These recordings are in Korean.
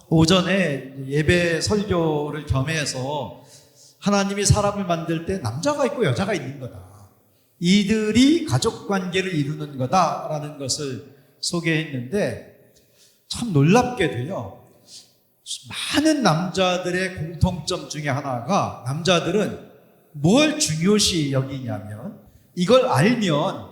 오전에 예배 설교를 겸해서 하나님이 사람을 만들 때 남자가 있고 여자가 있는 거다. 이들이 가족 관계를 이루는 거다라는 것을 소개했는데 참 놀랍게도요. 많은 남자들의 공통점 중에 하나가 남자들은 뭘 중요시 여기냐면 이걸 알면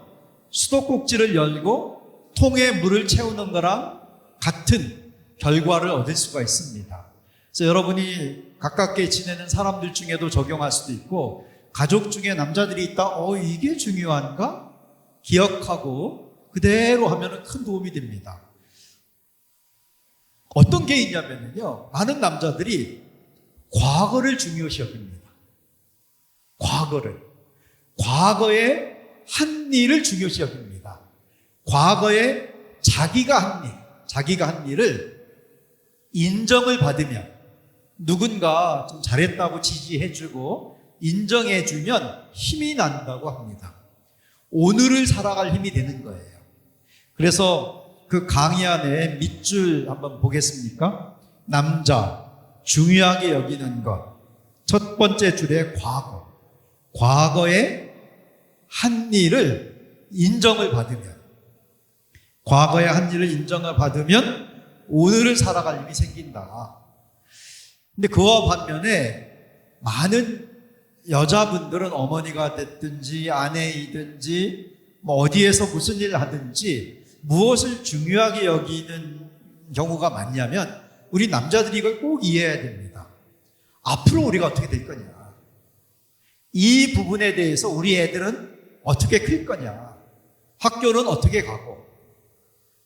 수도꼭지를 열고 통에 물을 채우는 거랑 같은 결과를 얻을 수가 있습니다. 그래서 여러분이 가깝게 지내는 사람들 중에도 적용할 수도 있고 가족 중에 남자들이 있다. 이게 중요한가? 기억하고 그대로 하면 큰 도움이 됩니다. 어떤 게 있냐면요. 많은 남자들이 과거를 중요시 여깁니다. 과거에 한 일을 중요시 여깁니다. 과거에 자기가 한 일을 인정을 받으면 누군가 좀 잘했다고 지지해주고 인정해주면 힘이 난다고 합니다. 오늘을 살아갈 힘이 되는 거예요. 그래서 그 강의 안에 밑줄 한번 보겠습니까? 남자, 중요하게 여기는 것. 첫 번째 줄에 과거에 한 일을 인정을 받으면, 과거의 한 일을 인정을 받으면 오늘을 살아갈 힘이 생긴다. 근데 그와 반면에 많은 여자분들은 어머니가 됐든지 아내이든지 어디에서 무슨 일을 하든지 무엇을 중요하게 여기는 경우가 많냐면 우리 남자들이 이걸 꼭 이해해야 됩니다. 앞으로 우리가 어떻게 될 거냐, 이 부분에 대해서 우리 애들은 어떻게 클 거냐, 학교는 어떻게 가고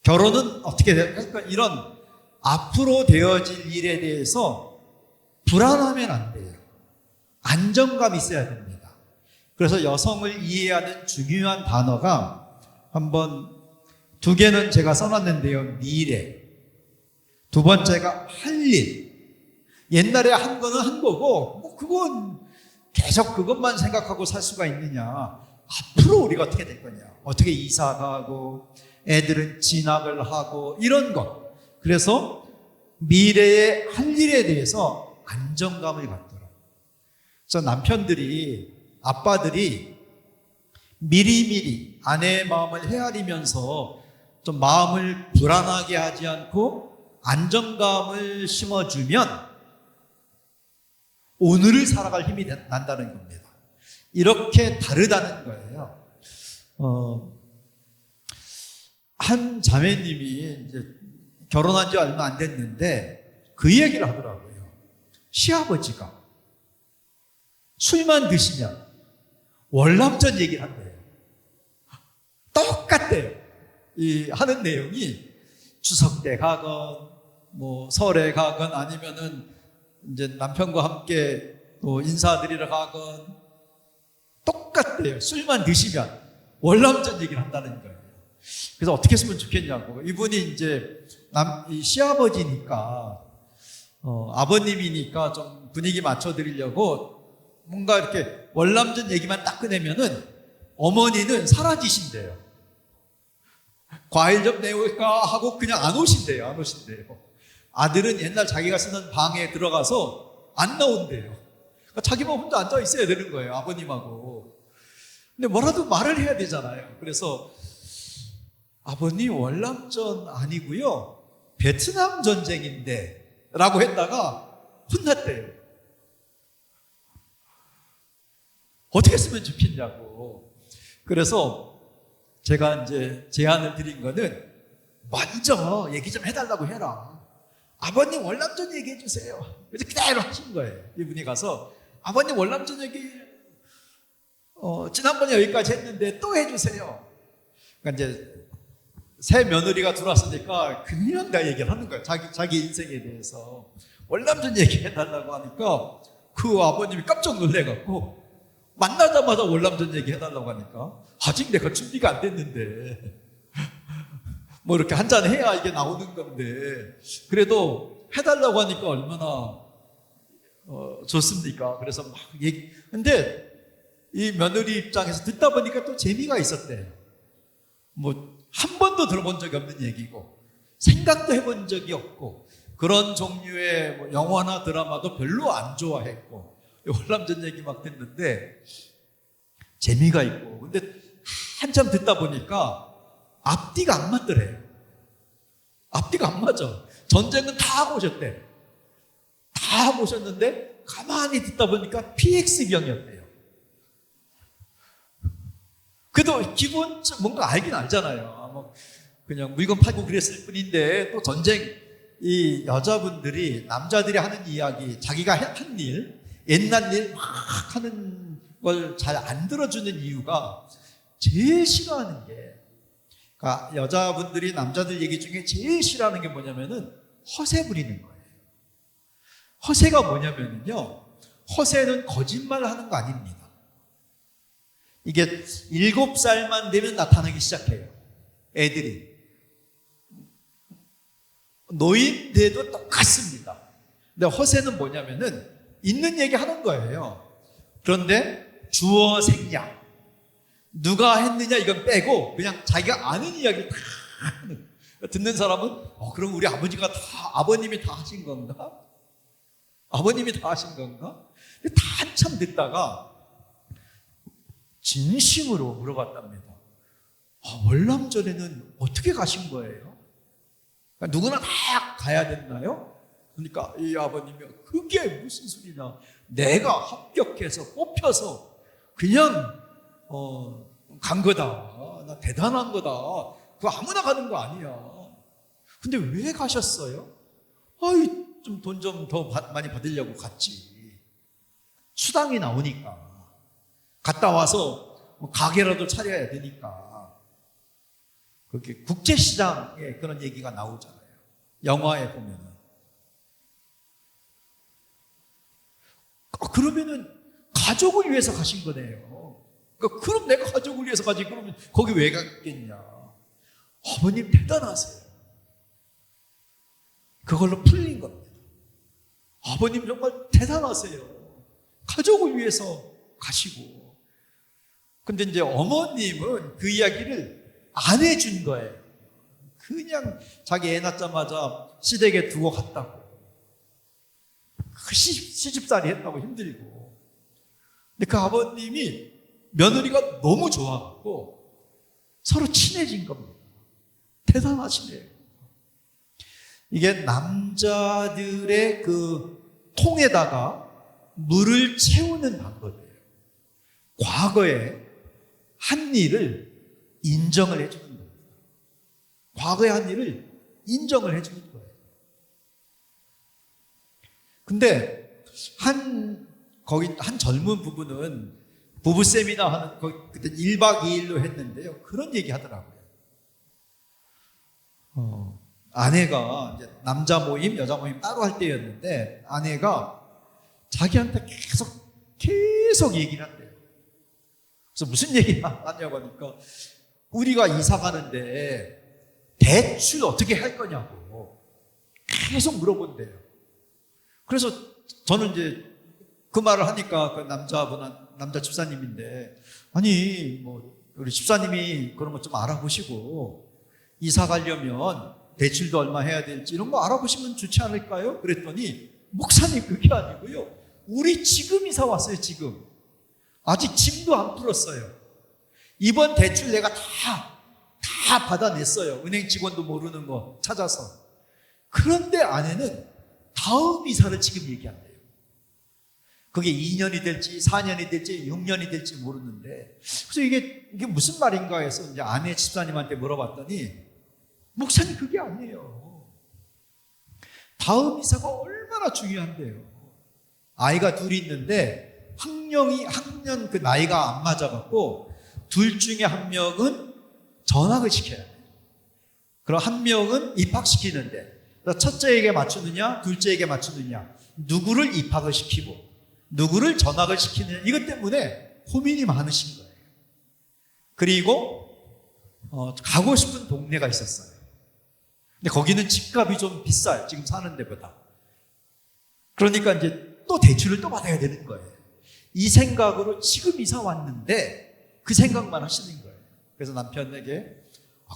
결혼은 어떻게 될 거냐, 이런 앞으로 되어질 일에 대해서 불안하면 안 돼요. 안정감이 있어야 됩니다. 그래서 여성을 이해하는 중요한 단어가 한번 두 개는 제가 써놨는데요. 미래. 두 번째가 할 일. 옛날에 한 거는 한 거고 그건 계속 그것만 생각하고 살 수가 있느냐. 앞으로 우리가 어떻게 될 거냐. 어떻게 이사 가고 애들은 진학을 하고 이런 것. 그래서 미래의 할 일에 대해서 안정감을 갖도록. 그래서 남편들이, 아빠들이 미리미리 아내의 마음을 헤아리면서 좀 마음을 불안하게 하지 않고 안정감을 심어주면 오늘을 살아갈 힘이 난다는 겁니다. 이렇게 다르다는 거예요. 한 자매님이 이제 결혼한 지 얼마 안 됐는데 그 얘기를 하더라고요. 시아버지가 술만 드시면 월남전 얘기를 한대요. 똑같대요. 이 하는 내용이 추석 때 가건 설에 가건 아니면은 이제 남편과 함께 또 인사드리러 가건 똑같대요. 술만 드시면 월남전 얘기를 한다는 거예요. 그래서 어떻게 했으면 좋겠냐고. 이분이 이제 이 시아버지니까 아버님이니까 좀 분위기 맞춰드리려고 뭔가 이렇게 월남전 얘기만 딱 꺼내면은 어머니는 사라지신대요. 과일 좀 내올까 하고 그냥 안 오신대요. 아들은 옛날 자기가 쓰는 방에 들어가서 안 나온대요. 그러니까 자기만 혼자 앉아 있어야 되는 거예요. 아버님하고. 근데 뭐라도 말을 해야 되잖아요. 그래서 아버님 월남전 아니고요, 베트남 전쟁인데 라고 했다가 혼났대요. 어떻게 했으면 좋겠냐고. 그래서 제가 이제 제안을 드린 거는 먼저 얘기 좀 해달라고 해라. 아버님 월남전 얘기해 주세요. 그래서 그대로 하신 거예요. 이분이 가서 아버님 월남전 얘기 지난번에 여기까지 했는데 또 해주세요. 그러니까 이제 새 며느리가 들어왔으니까 그냥 다 얘기를 하는 거예요. 자기 인생에 대해서 월남전 얘기해달라고 하니까 그 아버님이 깜짝 놀래갖고 만나자마자 월남전 얘기해달라고 하니까 아직 내가 준비가 안 됐는데 이렇게 한잔 해야 이게 나오는 건데 그래도 해달라고 하니까 얼마나 좋습니까? 그래서 막 근데 이 며느리 입장에서 듣다 보니까 또 재미가 있었대요. 한 번도 들어본 적이 없는 얘기고 생각도 해본 적이 없고 그런 종류의 뭐 영화나 드라마도 별로 안 좋아했고, 월남전 얘기 막 듣는데 재미가 있고, 근데 한참 듣다 보니까 앞뒤가 안 맞더래요. 앞뒤가 안 맞아. 전쟁은 다 하고 오셨대. 다 하고 오셨는데 가만히 듣다 보니까 PX병이었대요. 그래도 기본 뭔가 알긴 알잖아요. 뭐 그냥 물건 팔고 그랬을 뿐인데, 또 전쟁, 이 여자분들이, 남자들이 하는 이야기, 자기가 한 일, 옛날 일 막 하는 걸 잘 안 들어주는 이유가, 제일 싫어하는 게, 그러니까 여자분들이 남자들 얘기 중에 제일 싫어하는 게 뭐냐면은 허세 부리는 거예요. 허세가 뭐냐면요, 허세는 거짓말 하는 거 아닙니다. 이게 7살만 되면 나타나기 시작해요. 애들이. 노인돼도 똑같습니다. 근데 허세는 뭐냐면은 있는 얘기 하는 거예요. 그런데 주어 생략, 누가 했느냐 이건 빼고 그냥 자기가 아는 이야기를 다 하는. 듣는 사람은 그럼 우리 아버지가 아버님이 다 하신 건가? 아버님이 다 하신 건가? 근데 다 한참 듣다가 진심으로 물어봤답니다. 월남전에는 어떻게 가신 거예요? 그러니까 누구나 다 가야 됐나요? 그러니까 이 아버님이, 그게 무슨 소리냐, 내가 합격해서 뽑혀서 그냥 간 거다. 나 대단한 거다. 그거 아무나 가는 거 아니야. 근데 왜 가셨어요? 좀 돈 좀 더 많이 받으려고 갔지. 수당이 나오니까. 갔다 와서 뭐 가게라도 차려야 되니까. 그렇게 국제시장에 그런 얘기가 나오잖아요. 영화에 보면은. 그러면은 가족을 위해서 가신 거네요. 그럼 내가 가족을 위해서 가지, 그러면 거기 왜 갔겠냐. 아버님 대단하세요. 그걸로 풀린 겁니다. 아버님 정말 대단하세요. 가족을 위해서 가시고. 근데 이제 어머님은 그 이야기를 안 해준 거예요. 그냥 자기 애 낳자마자 시댁에 두고 갔다고. 시집살이 했다고 힘들고. 근데 그 아버님이 며느리가 너무 좋아갖고 서로 친해진 겁니다. 대단하시네요. 이게 남자들의 그 통에다가 물을 채우는 방법이에요. 과거에 한 일을 인정을 해주는 겁니다. 과거의 한 일을 인정을 해주는 거예요. 근데 거기 한 젊은 부부는 부부 세미나 하는, 그때 1박 2일로 했는데요. 그런 얘기 하더라고요. 아내가 이제 남자 모임, 여자 모임 따로 할 때였는데, 아내가 자기한테 계속 얘기를 한대요. 그래서 무슨 얘기 하냐고 하니까, 우리가 이사 가는데 대출 어떻게 할 거냐고 계속 물어본대요. 그래서 저는 이제 그 말을 하니까 그 남자 집사님인데, 아니 뭐 우리 집사님이 그런 것 좀 알아보시고 이사 가려면 대출도 얼마 해야 될지 이런 거 알아보시면 좋지 않을까요? 그랬더니, 목사님 그게 아니고요, 우리 지금 이사 왔어요. 지금 아직 짐도 안 풀었어요. 이번 대출 내가 다 받아냈어요. 은행 직원도 모르는 거 찾아서. 그런데 아내는 다음 이사를 지금 얘기한대요. 그게 2년이 될지 4년이 될지 6년이 될지 모르는데, 그래서 이게 무슨 말인가 해서 이제 아내 집사님한테 물어봤더니, 목사님 그게 아니에요. 다음 이사가 얼마나 중요한데요. 아이가 둘이 있는데 학년 그 나이가 안 맞아갖고 둘 중에 한 명은 전학을 시켜야 돼요. 그럼 한 명은 입학시키는데, 첫째에게 맞추느냐 둘째에게 맞추느냐, 누구를 입학을 시키고 누구를 전학을 시키느냐, 이것 때문에 고민이 많으신 거예요. 그리고 가고 싶은 동네가 있었어요. 근데 거기는 집값이 좀 비싸요. 지금 사는 데보다. 그러니까 이제 또 대출을 또 받아야 되는 거예요. 이 생각으로 지금 이사 왔는데 그 생각만 하시는 거예요. 그래서 남편에게,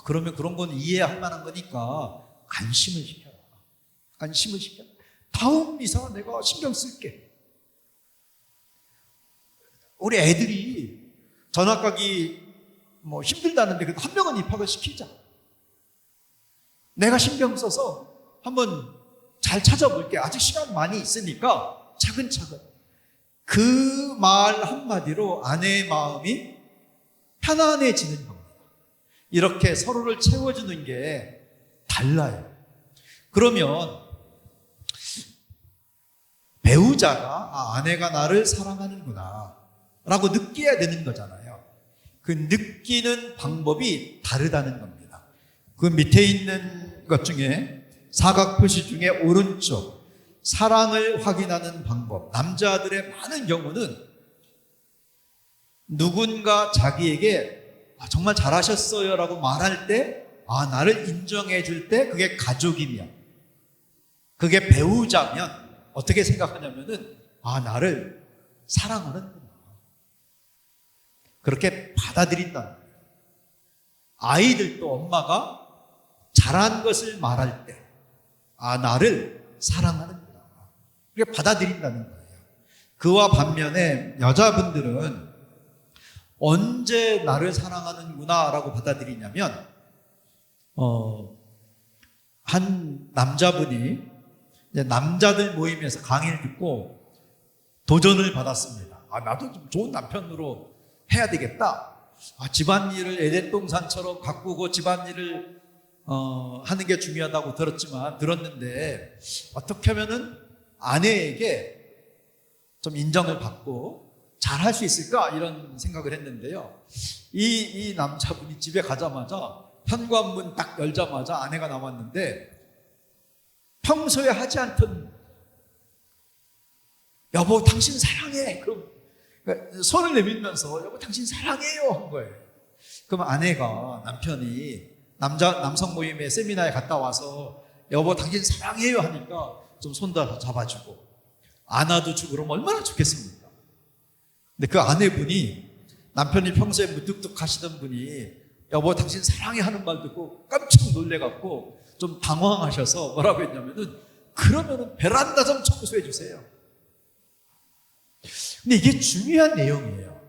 그러면 그런 건 이해할 만한 거니까 안심을 시켜라. 안심을 시켜. 다음 이사 내가 신경 쓸게. 우리 애들이 전학 가기 뭐 힘들다는데 그래도 한 명은 입학을 시키자. 내가 신경 써서 한번 잘 찾아볼게. 아직 시간 많이 있으니까 차근차근. 그 말 한마디로 아내의 마음이 편안해지는 겁니다. 이렇게 서로를 채워주는 게 달라요. 그러면 배우자가 아내가 나를 사랑하는구나 라고 느껴야 되는 거잖아요. 그 느끼는 방법이 다르다는 겁니다. 그 밑에 있는 것 중에 사각 표시 중에 오른쪽 사랑을 확인하는 방법. 남자들의 많은 경우는 누군가 자기에게 정말 잘하셨어요 라고 말할 때, 나를 인정해 줄 때 그게 가족이면, 그게 배우자면 어떻게 생각하냐면은 나를 사랑하는구나. 그렇게 받아들인다는 거예요. 아이들도 엄마가 잘한 것을 말할 때 나를 사랑하는구나. 그렇게 받아들인다는 거예요. 그와 반면에 여자분들은 언제 나를 사랑하는구나 라고 받아들이냐면 한 남자분이 이제 남자들 모임에서 강의를 듣고 도전을 받았습니다. 나도 좀 좋은 남편으로 해야 되겠다. 집안일을 에덴동산처럼 가꾸고 집안일을 하는 게 중요하다고 들었는데 어떻게 하면은 아내에게 좀 인정을 받고 잘 할 수 있을까 이런 생각을 했는데요. 이 남자분이 집에 가자마자 현관문 딱 열자마자 아내가 나왔는데 평소에 하지 않던 여보 당신 사랑해. 그럼 손을 내밀면서 여보 당신 사랑해요 한 거예요. 그럼 아내가 남편이 남성 모임에 세미나에 갔다 와서 여보 당신 사랑해요 하니까 좀 손 잡아주고 안아도 주고 그러면 얼마나 좋겠습니까? 근데 그 아내분이 남편이 평소에 무뚝뚝 하시던 분이 여보 당신 사랑해 하는 말 듣고 깜짝 놀래갖고 좀 당황하셔서 뭐라고 했냐면은 그러면은 베란다 좀 청소해 주세요. 근데 이게 중요한 내용이에요.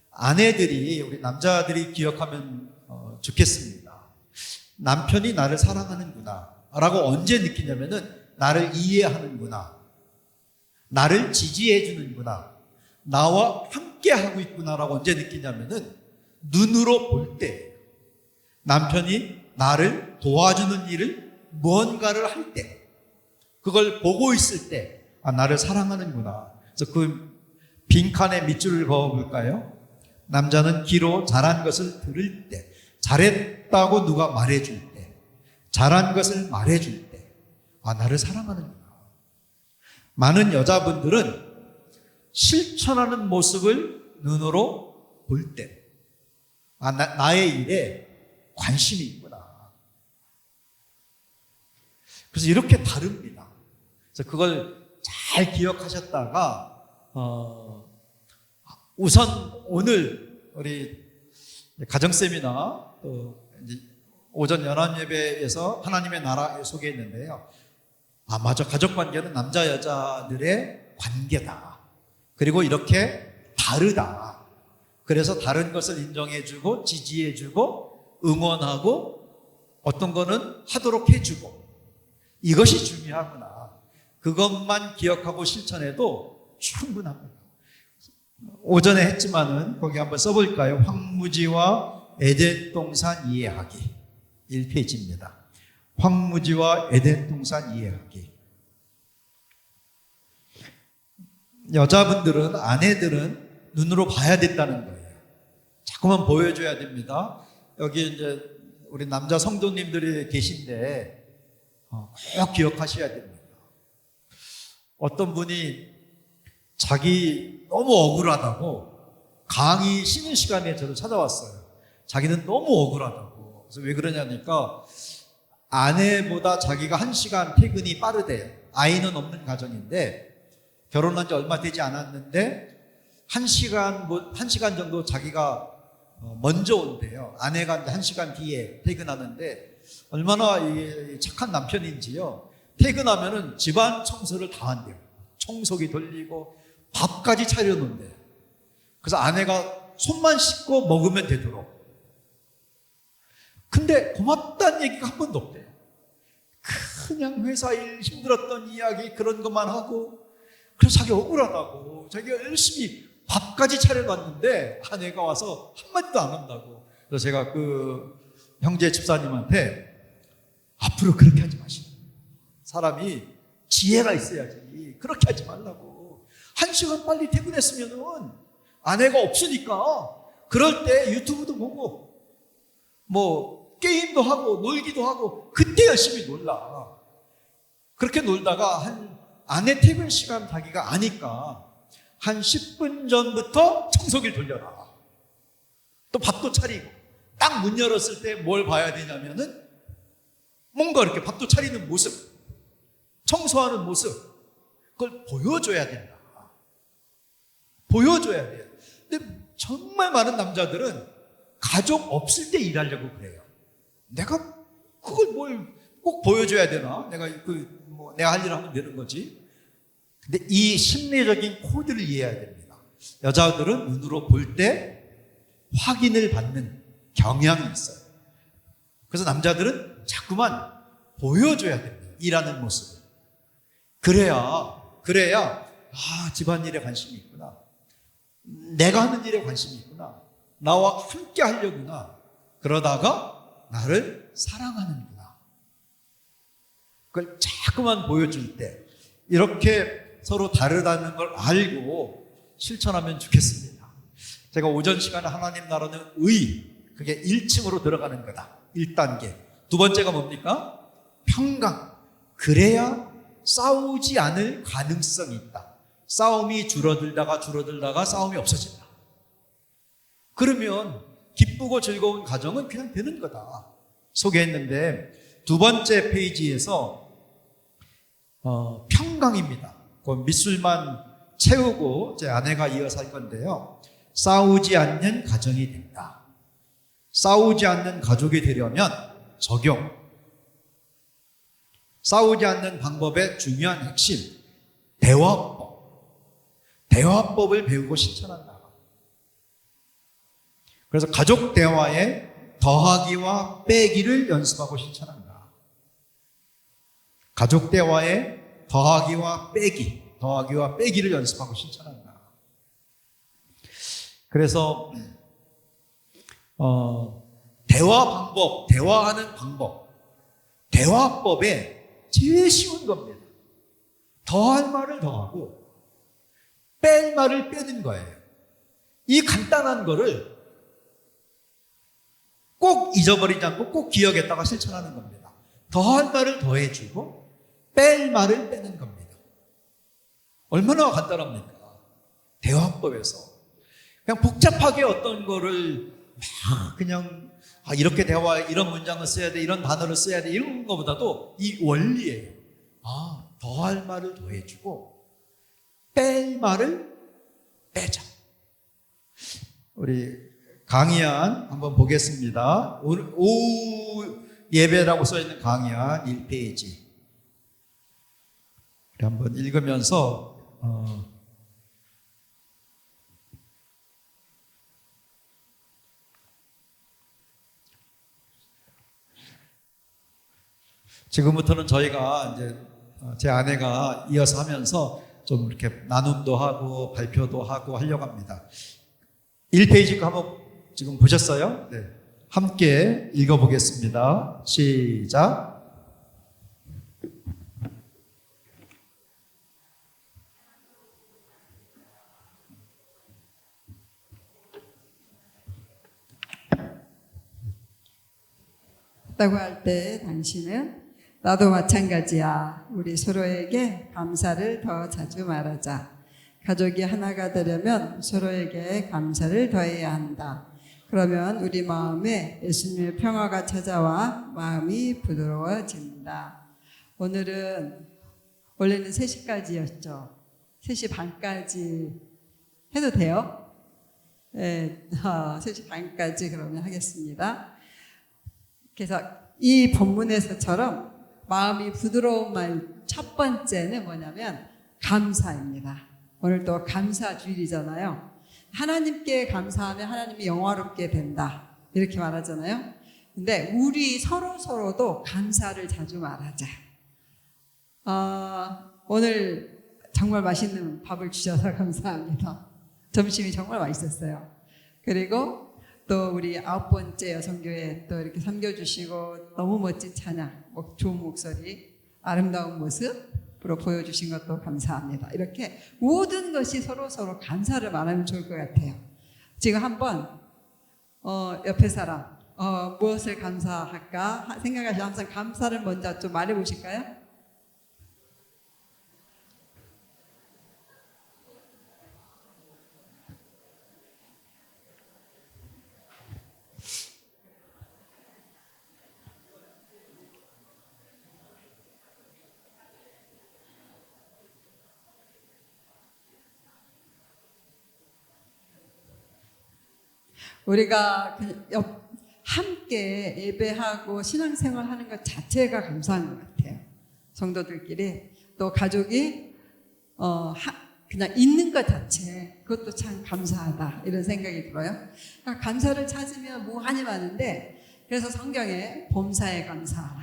아내들이, 우리 남자들이 기억하면 좋겠습니다. 남편이 나를 사랑하는구나 라고 언제 느끼냐면은 나를 이해하는구나, 나를 지지해 주는구나, 나와 함께 하고 있구나라고 언제 느끼냐면은 눈으로 볼 때, 남편이 나를 도와주는 일을 무언가를 할 때, 그걸 보고 있을 때 나를 사랑하는구나. 그래서 그 빈칸에 밑줄을 그어볼까요? 남자는 귀로 잘한 것을 들을 때, 잘했다고 누가 말해줄 때, 잘한 것을 말해줄 때 나를 사랑하는구나. 많은 여자분들은 실천하는 모습을 눈으로 볼 때 나의 일에 관심이 있구나. 그래서 이렇게 다릅니다. 그래서 그걸 잘 기억하셨다가 우선 오늘 우리 가정세미나 또 오전 연합예배에서 하나님의 나라 소개했는데요. 맞아. 가족관계는 남자 여자들의 관계다. 그리고 이렇게 다르다. 그래서 다른 것을 인정해주고 지지해주고 응원하고 어떤 거는 하도록 해주고 이것이 중요하구나. 그것만 기억하고 실천해도 충분합니다. 오전에 했지만은 거기 한번 써볼까요? 황무지와 에덴동산 이해하기 1페이지입니다. 황무지와 에덴동산 이해하기. 여자분들은, 아내들은 눈으로 봐야 된다는 거예요. 자꾸만 보여줘야 됩니다. 여기 이제 우리 남자 성도님들이 계신데 꼭 기억하셔야 됩니다. 어떤 분이 자기 너무 억울하다고 강의 쉬는 시간에 저를 찾아왔어요. 자기는 너무 억울하다고. 그래서 왜 그러냐니까 아내보다 자기가 1시간 퇴근이 빠르대요. 아이는 없는 가정인데 결혼한 지 얼마 되지 않았는데 1시간 정도 자기가 먼저 온대요. 아내가 이제 1시간 뒤에 퇴근하는데 얼마나 착한 남편인지요. 퇴근하면은 집안 청소를 다 한대요. 청소기 돌리고 밥까지 차려놓는데요. 그래서 아내가 손만 씻고 먹으면 되도록. 근데 고맙다는 얘기가 한 번도 없대요. 그냥 회사 일 힘들었던 이야기 그런 것만 하고, 그래서 자기 억울하다고, 자기가 열심히 밥까지 차려놨는데 아내가 와서 한마디도 안 한다고. 그래서 제가 그 형제 집사님한테 앞으로 그렇게 하지 마시고, 사람이 지혜가 있어야지 그렇게 하지 말라고. 1시간 빨리 퇴근했으면은 아내가 없으니까 그럴 때 유튜브도 보고 뭐 게임도 하고 놀기도 하고 그때 열심히 놀라. 그렇게 놀다가 한 아내 퇴근 시간 자기가 아니까 한 10분 전부터 청소기를 돌려라. 또 밥도 차리고. 딱 문 열었을 때 뭘 봐야 되냐면은 뭔가 이렇게 밥도 차리는 모습, 청소하는 모습, 그걸 보여줘야 된다. 보여줘야 돼요. 근데 정말 많은 남자들은 가족 없을 때 일하려고 그래요. 내가 그걸 뭘 꼭 보여줘야 되나? 내가 내가 할 일 하면 되는 거지. 근데 이 심리적인 코드를 이해해야 됩니다. 여자들은 눈으로 볼 때 확인을 받는 경향이 있어요. 그래서 남자들은 자꾸만 보여줘야 됩니다. 일하는 모습을. 그래야 집안일에 관심이 있구나. 내가 하는 일에 관심이 있구나. 나와 함께 하려구나. 그러다가 나를 사랑하는구나. 그걸 자꾸만 보여줄 때 이렇게 서로 다르다는 걸 알고 실천하면 좋겠습니다. 제가 오전 시간에 하나님 나라는 그게 1층으로 들어가는 거다. 1단계. 두 번째가 뭡니까? 평강. 그래야 싸우지 않을 가능성이 있다. 싸움이 줄어들다가 싸움이 없어진다. 그러면 기쁘고 즐거운 가정은 그냥 되는 거다. 소개했는데 두 번째 페이지에서 평강입니다. 그 밑줄만 채우고 제 아내가 이어서 할 건데요. 싸우지 않는 가정이 된다. 싸우지 않는 가족이 되려면 적용. 싸우지 않는 방법의 중요한 핵심, 대화법. 대화법을 배우고 실천한다. 그래서 가족 대화에 더하기와 빼기를 연습하고 실천한다. 가족 대화에 더하기와 빼기를 연습하고 실천한다. 그래서 대화하는 방법, 대화법에 제일 쉬운 겁니다. 더할 말을 더하고 뺄 말을 빼는 거예요. 이 간단한 거를 꼭 잊어버리지 않고 꼭 기억했다가 실천하는 겁니다. 더할 말을 더해주고 뺄 말을 빼는 겁니다. 얼마나 간단합니까? 대화법에서. 그냥 복잡하게 어떤 거를 막 그냥 이렇게 이런 문장을 써야 돼, 이런 단어를 써야 돼, 이런 것보다도 이 원리예요. 더할 말을 더해주고 뺄 말을 빼자. 우리 강의안 한번 보겠습니다. 오후 예배라고 써있는 강의안 1페이지. 우리 한번 읽으면서 지금부터는 저희가 이제 제 아내가 이어서 하면서 좀 이렇게 나눔도 하고 발표도 하고 하려고 합니다. 1페이지 한번 지금 보셨어요? 네. 함께 읽어보겠습니다. 시작. 다고 할 때 당신은 나도 마찬가지야. 우리 서로에게 감사를 더 자주 말하자. 가족이 하나가 되려면 서로에게 감사를 더해야 한다. 그러면 우리 마음에 예수님의 평화가 찾아와 마음이 부드러워진다. 오늘은 원래는 3시까지였죠. 3시 반까지 해도 돼요? 네, 3시 반까지 그러면 하겠습니다. 그래서 이 본문에서처럼 마음이 부드러운 말 첫 번째는 뭐냐면 감사입니다. 오늘 또 감사 주일이잖아요. 하나님께 감사하면 하나님이 영화롭게 된다 이렇게 말하잖아요. 근데 우리 서로도 감사를 자주 말하자. 오늘 정말 맛있는 밥을 주셔서 감사합니다. 점심이 정말 맛있었어요. 그리고 또 우리 9번째 여성교회 또 이렇게 섬겨주시고 너무 멋진 찬양, 좋은 목소리, 아름다운 모습으로 보여주신 것도 감사합니다. 이렇게 모든 것이 서로 감사를 말하면 좋을 것 같아요. 지금 한번 옆에 사람 무엇을 감사할까 생각하시면 항상 감사를 먼저 좀 말해 보실까요? 우리가 함께 예배하고 신앙생활 하는 것 자체가 감사한 것 같아요. 성도들끼리 또 가족이 그냥 있는 것 자체 그것도 참 감사하다 이런 생각이 들어요. 그러니까 감사를 찾으면 무한히 많은데 그래서 성경에 범사에 감사하라.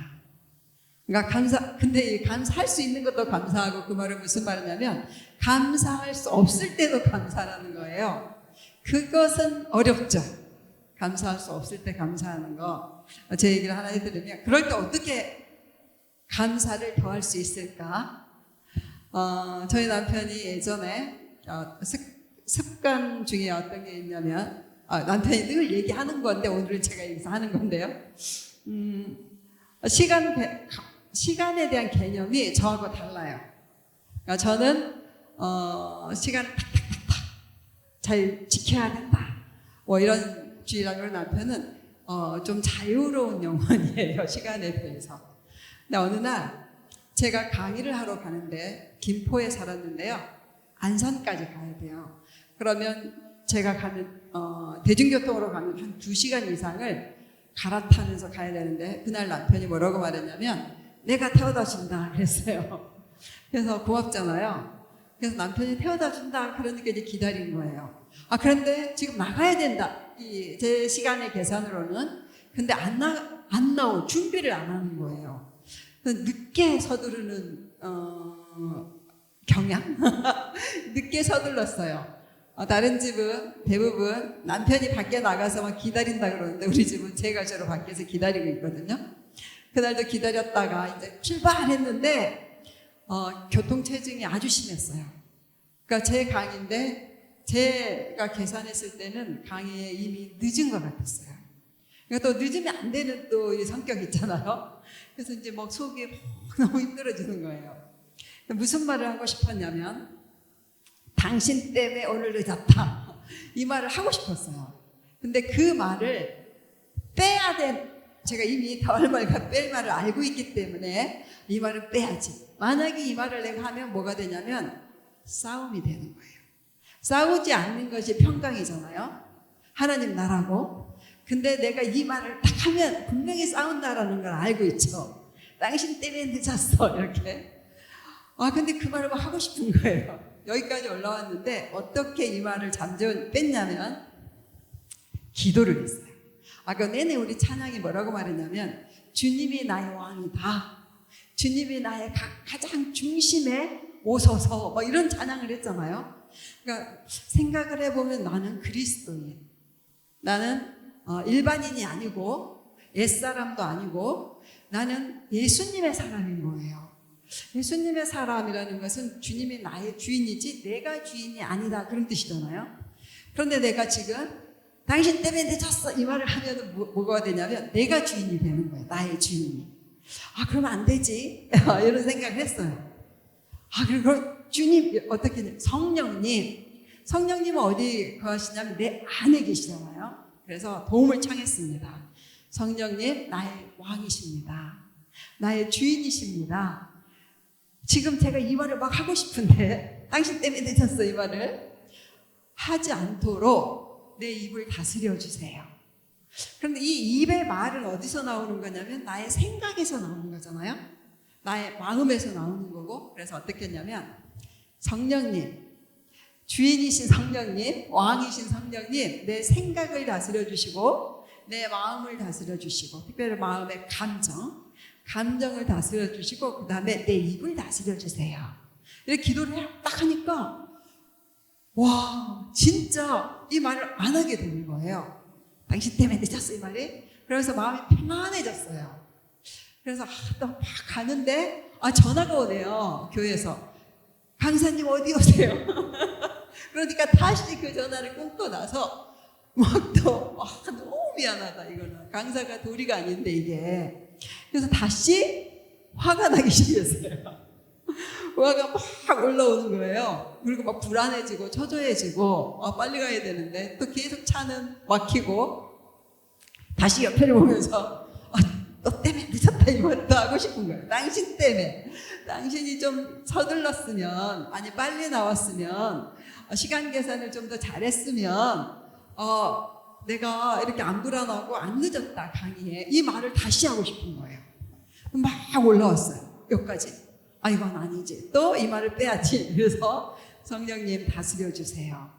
그러니까 근데 이 감사할 수 있는 것도 감사하고 그 말은 무슨 말이냐면 감사할 수 없을 때도 감사라는 거예요. 그것은 어렵죠. 감사할 수 없을 때 감사하는 거. 제 얘기를 하나 해드리면 그럴 때 어떻게 감사를 더할 수 있을까? 저희 남편이 예전에 습관 중에 어떤 게 있냐면 남편이 늘 얘기하는 건데 오늘은 제가 여기서 하는 건데요. 시간에 대한 개념이 저하고 달라요. 그러니까 저는 시간을 탁탁탁탁 잘 지켜야 된다. 뭐 이런 주의라면 남편은 좀 자유로운 영혼이에요. 시간에 대해서. 근데 어느 날 제가 강의를 하러 가는데 김포에 살았는데요. 안산까지 가야 돼요. 그러면 제가 가는 대중교통으로 가면 한 2시간 이상을 갈아타면서 가야 되는데 그날 남편이 뭐라고 말했냐면 내가 태워다 준다 그랬어요. 그래서 고맙잖아요. 그래서 남편이 태워다 준다 그러니까 이제 기다린 거예요. 그런데 지금 나가야 된다. 제 시간의 계산으로는. 근데 안 나오 준비를 안 하는 거예요. 늦게 서두르는 경향? 늦게 서둘렀어요. 다른 집은 대부분 남편이 밖에 나가서 막 기다린다 그러는데 우리 집은 제가 저로 밖에서 기다리고 있거든요. 그날도 기다렸다가 이제 출발했는데 교통체증이 아주 심했어요. 그러니까 제 강의인데 제가 계산했을 때는 강의에 이미 늦은 것 같았어요. 그러니까 또 늦으면 안 되는 또 이 성격이 있잖아요. 그래서 이제 막 속이 너무 힘들어지는 거예요. 무슨 말을 하고 싶었냐면 당신 때문에 오늘 늦었다. 이 말을 하고 싶었어요. 근데 그 말을 빼야 제가 이미 얼마가 뺄 말을 알고 있기 때문에 이 말을 빼야지. 만약에 이 말을 내가 하면 뭐가 되냐면 싸움이 되는 거예요. 싸우지 않는 것이 평강이잖아요. 하나님 나라고. 근데 내가 이 말을 딱 하면 분명히 싸운다라는 걸 알고 있죠. 당신 때문에 늦었어. 이렇게. 근데 그 말을 하고 싶은 거예요. 여기까지 올라왔는데 어떻게 이 말을 잠재워 뺐냐면 기도를 했어요. 그 내내 우리 찬양이 뭐라고 말했냐면 주님이 나의 왕이다. 주님이 나의 가장 중심에 오소서 뭐 이런 찬양을 했잖아요. 그러니까 생각을 해보면 나는 그리스도인. 나는 일반인이 아니고 옛사람도 아니고 나는 예수님의 사람인 거예요. 예수님의 사람이라는 것은 주님이 나의 주인이지 내가 주인이 아니다 그런 뜻이잖아요. 그런데 내가 지금 당신 때문에 늦었어 이 말을 하면 뭐가 되냐면 내가 주인이 되는 거예요. 나의 주인이. 그러면 안 되지 이런 생각을 했어요. 그리고 주님 어떻게 성령님은 어디 거하시냐면 내 안에 계시잖아요. 그래서 도움을 청했습니다. 성령님 나의 왕이십니다. 나의 주인이십니다. 지금 제가 이 말을 막 하고 싶은데 당신 때문에 늦었어 이 말을 하지 않도록 내 입을 다스려 주세요. 그런데 이 입의 말은 어디서 나오는 거냐면 나의 생각에서 나오는 거잖아요. 나의 마음에서 나오는 거고, 그래서 어떻게 했냐면 성령님, 주인이신 성령님, 왕이신 성령님, 내 생각을 다스려 주시고 내 마음을 다스려 주시고, 특별히 마음의 감정을 다스려 주시고, 그 다음에 내 입을 다스려 주세요. 이렇게 기도를 딱 하니까 와, 진짜 이 말을 안 하게 되는 거예요. 당신 때문에 늦었어, 이 말이. 그래서 마음이 편안해졌어요. 그래서 또 막 가는데 전화가 오네요, 교회에서. 강사님 어디 오세요? 그러니까 다시 그 전화를 끊고 나서 너무 미안하다, 이거는 강사가 도리가 아닌데 이게. 그래서 다시 화가 나기 시작했어요. 화가 막 올라오는 거예요. 그리고 막 불안해지고 초조해지고 빨리 가야 되는데 또 계속 차는 막히고, 다시 옆에를 보면서 너 때문에 늦었다, 이것도 하고 싶은 거예요. 당신 때문에. 당신이 좀 서둘렀으면, 아니 빨리 나왔으면, 시간 계산을 좀 더 잘했으면 내가 이렇게 안 불안하고 안 늦었다, 강의에. 이 말을 다시 하고 싶은 거예요. 막 올라왔어요, 여기까지. 이건 아니지, 또 이 말을 빼야지. 그래서 성령님 다스려 주세요.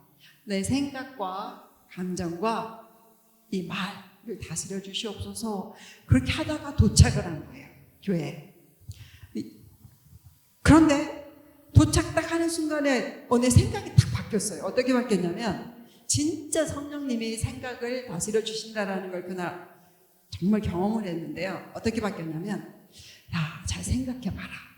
내 생각과 감정과 이 말을 다스려 주시옵소서. 그렇게 하다가 도착을 한 거예요, 교회에. 그런데 도착 딱 하는 순간에 내 생각이 딱 바뀌었어요. 어떻게 바뀌었냐면, 진짜 성령님이 생각을 다스려 주신다라는 걸 그날 정말 경험을 했는데요. 어떻게 바뀌었냐면, 야, 잘 생각해봐라.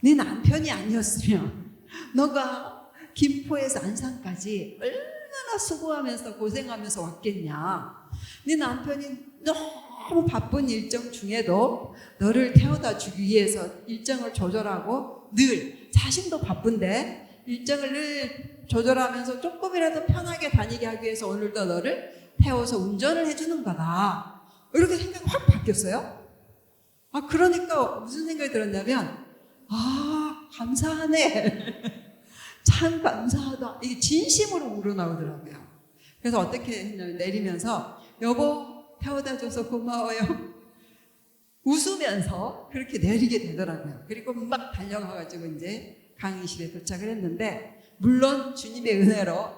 네 남편이 아니었으면 너가 김포에서 안산까지 얼마나 수고하면서 고생하면서 왔겠냐. 네 남편이 너무 바쁜 일정 중에도 너를 태워다 주기 위해서 일정을 조절하고, 늘 자신도 바쁜데 일정을 늘 조절하면서 조금이라도 편하게 다니게 하기 위해서 오늘도 너를 태워서 운전을 해주는 거다. 이렇게 생각이 확 바뀌었어요. 그러니까 무슨 생각이 들었냐면, 감사하네. 참 감사하다. 이게 진심으로 우러나오더라고요. 그래서 어떻게 했냐면, 내리면서 여보 태워다 줘서 고마워요. 웃으면서 그렇게 내리게 되더라고요. 그리고 막 달려가가지고 이제 강의실에 도착을 했는데, 물론 주님의 은혜로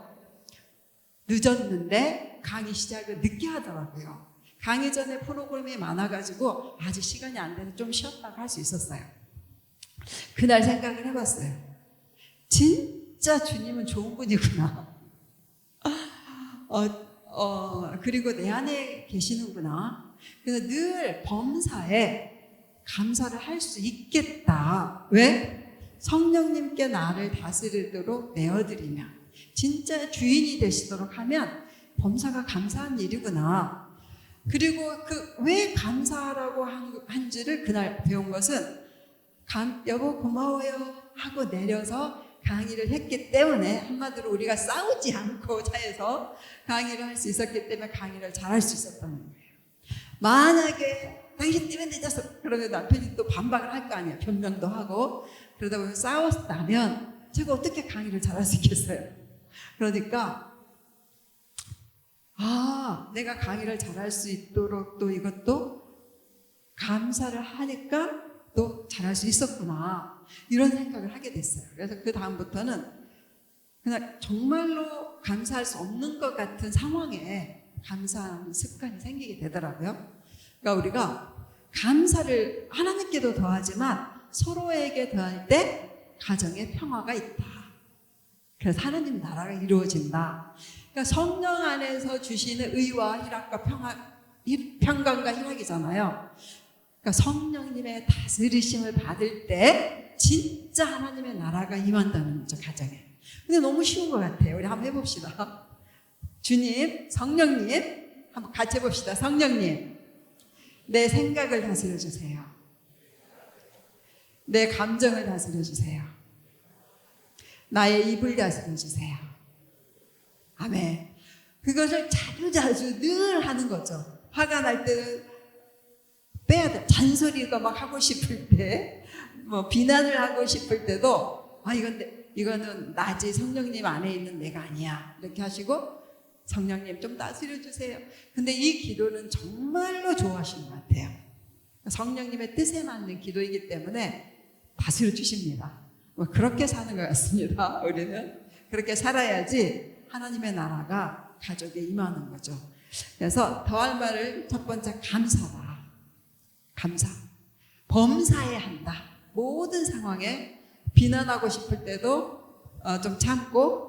늦었는데 강의 시작을 늦게 하더라고요. 강의 전에 프로그램이 많아가지고 아직 시간이 안 돼서 좀 쉬었다가 할 수 있었어요. 그날 생각을 해봤어요. 진짜 주님은 좋은 분이구나. 그리고 내 안에 계시는구나. 그래서 늘 범사에 감사를 할 수 있겠다. 왜? 성령님께 나를 다스리도록 내어드리면, 진짜 주인이 되시도록 하면 범사가 감사한 일이구나. 그리고 왜 감사하라고 한지를 그날 배운 것은, 여보 고마워요 하고 내려서 강의를 했기 때문에, 한마디로 우리가 싸우지 않고 차에서 강의를 할 수 있었기 때문에 강의를 잘할 수 있었다는 거예요. 만약에 당신 때문에 늦었어, 그러면 남편이 또 반박을 할 거 아니에요. 변명도 하고. 그러다 보면 싸웠다면 제가 어떻게 강의를 잘할 수 있겠어요. 그러니까 내가 강의를 잘할 수 있도록 또 이것도 감사를 하니까 또 잘할 수 있었구나, 이런 생각을 하게 됐어요. 그래서 그 다음부터는 그냥 정말로 감사할 수 없는 것 같은 상황에 감사하는 습관이 생기게 되더라고요. 그러니까 우리가 감사를 하나님께도 더하지만 서로에게 더할 때 가정에 평화가 있다. 그래서 하나님 나라가 이루어진다. 그러니까 성령 안에서 주시는 의와 희락과 평강과 희락이잖아요. 그러니까 성령님의 다스리심을 받을 때 진짜 하나님의 나라가 임한다는 거죠, 가정에. 근데 너무 쉬운 것 같아요. 우리 한번 해봅시다. 주님, 성령님, 한번 같이 해봅시다. 성령님, 내 생각을 다스려 주세요. 내 감정을 다스려 주세요. 나의 입을 다스려 주세요. 아멘. 그것을 자주자주 늘 하는 거죠. 화가 날 때 빼야 돼. 잔소리가 막 하고 싶을 때, 비난을 하고 싶을 때도, 이거는 나지, 성령님 안에 있는 내가 아니야, 이렇게 하시고, 성령님 좀 다스려 주세요. 근데 이 기도는 정말로 좋아하시는 것 같아요. 성령님의 뜻에 맞는 기도이기 때문에 다스려 주십니다. 뭐 그렇게 사는 것 같습니다. 우리는 그렇게 살아야지 하나님의 나라가 가족에 임하는 거죠. 그래서 더할 말을 첫 번째 감사다. 감사. 범사에 한다. 모든 상황에 비난하고 싶을 때도 좀 참고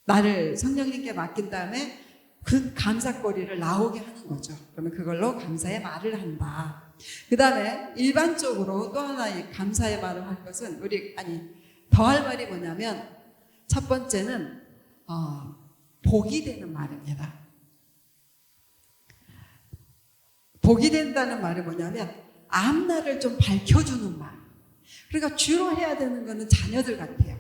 나를 성령님께 맡긴 다음에 그 감사거리를 나오게 하는 거죠. 그러면 그걸로 감사의 말을 한다. 그 다음에 일반적으로 또 하나의 감사의 말을 할 것은 더할 말이 뭐냐면 첫 번째는 복이 되는 말입니다. 복이 된다는 말이 뭐냐면 앞날을 좀 밝혀주는 말. 그러니까 주로 해야 되는 거는 자녀들 같아요.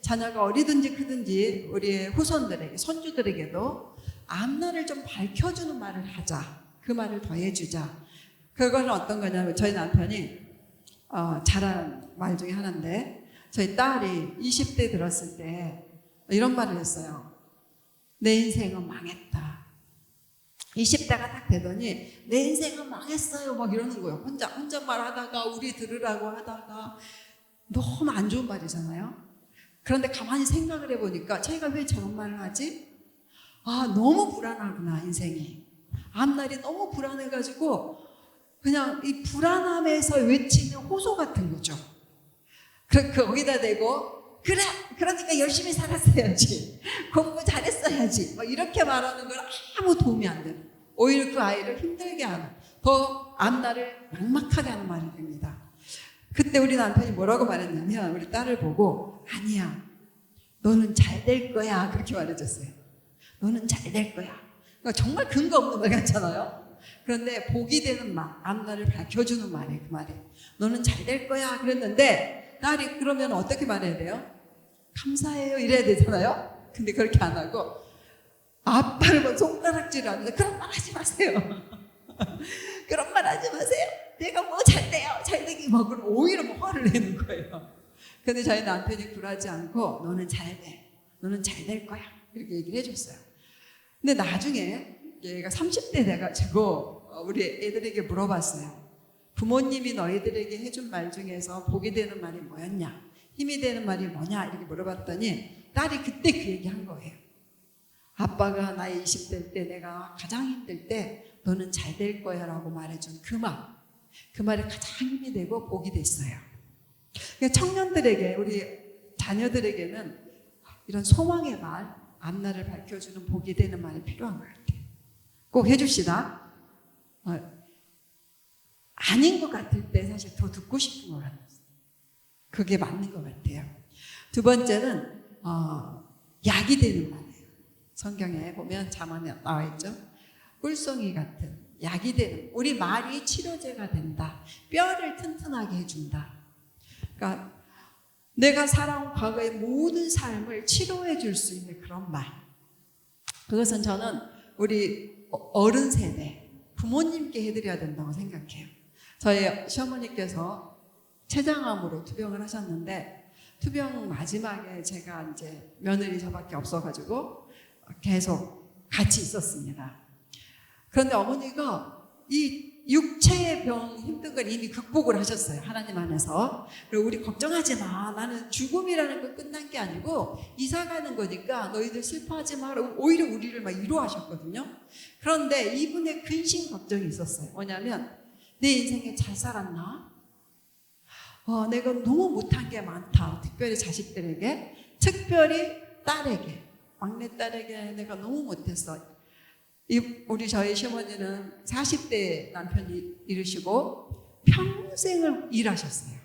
자녀가 어리든지 크든지 우리의 후손들에게, 손주들에게도 앞날을 좀 밝혀주는 말을 하자. 그 말을 더해주자. 그것은 어떤 거냐면 저희 남편이 잘하는 말 중에 하나인데 저희 딸이 20대 들었을 때 이런 말을 했어요. 내 인생은 망했다. 20대가 딱 되더니 내 인생은 망했어요 막 이러는 거예요. 혼자 말하다가 우리 들으라고 하다가 너무 안 좋은 말이잖아요. 그런데 가만히 생각을 해보니까 자기가 왜 저런 말을 하지? 너무 불안하구나 인생이. 앞날이 너무 불안해가지고 그냥 이 불안함에서 외치는 호소 같은 거죠. 거기다 대고 그래 그러니까 열심히 살았어야지 공부 잘했어야지 막 이렇게 말하는 건 아무 도움이 안 되는, 오히려 그 아이를 힘들게 하는, 더 앞날을 막막하게 하는 말이 됩니다. 그때 우리 남편이 뭐라고 말했냐면 우리 딸을 보고 아니야 너는 잘 될 거야 그렇게 말해줬어요. 너는 잘 될 거야. 그러니까 정말 근거 없는 말 같잖아요. 그런데 복이 되는 말, 앞날을 밝혀주는 말이에요. 그 말이 너는 잘 될 거야 그랬는데 딸이 그러면 어떻게 말해야 돼요? 감사해요 이래야 되잖아요. 근데 그렇게 안 하고 아빠를 막 손가락질을 하는데 그런 말 하지 마세요. 그런 말 하지 마세요. 내가 뭐 잘 돼요 잘 되기 뭐 그럼 오히려 뭐 화를 내는 거예요. 근데 저희 남편이 굴하지 않고 너는 잘 돼, 너는 잘 될 거야 이렇게 얘기를 해줬어요. 근데 나중에 얘가 30대 돼가지고 우리 애들에게 물어봤어요. 부모님이 너희들에게 해준 말 중에서 복이 되는 말이 뭐였냐, 힘이 되는 말이 뭐냐 이렇게 물어봤더니 딸이 그때 그 얘기 한 거예요. 아빠가 나이 20대 때 내가 가장 힘들 때 너는 잘 될 거야 라고 말해준 그 말이 가장 힘이 되고 복이 됐어요. 그러니까 청년들에게, 우리 자녀들에게는 이런 소망의 말, 앞날을 밝혀주는 복이 되는 말이 필요한 것 같아요. 꼭 해줍시다. 아닌 것 같을 때 사실 더 듣고 싶은 것 같아요. 그게 맞는 것 같아요. 두 번째는 약이 되는 말이에요. 성경에 보면 잠언에 나와 있죠. 꿀송이 같은 약이 되는, 우리 말이 치료제가 된다. 뼈를 튼튼하게 해준다. 그러니까 내가 살아온 과거의 모든 삶을 치료해 줄 수 있는 그런 말. 그것은 저는 우리 어른 세대, 부모님께 해드려야 된다고 생각해요. 저희 시어머니께서 췌장암으로 투병을 하셨는데 투병 마지막에 제가 이제 며느리 저밖에 없어가지고 계속 같이 있었습니다. 그런데 어머니가 이 육체의 병 힘든 걸 이미 극복을 하셨어요. 하나님 안에서. 그리고 우리 걱정하지 마. 나는 죽음이라는 건 끝난 게 아니고 이사 가는 거니까 너희들 슬퍼하지 마라. 오히려 우리를 막 위로하셨거든요. 그런데 이분의 근심 걱정이 있었어요. 뭐냐면 내 인생에 잘 살았나? 내가 너무 못한 게 많다. 특별히 자식들에게, 특별히 딸에게, 막내딸에게 내가 너무 못했어. 우리 저희 시어머니는 40대 남편이 이르시고 평생을 일하셨어요.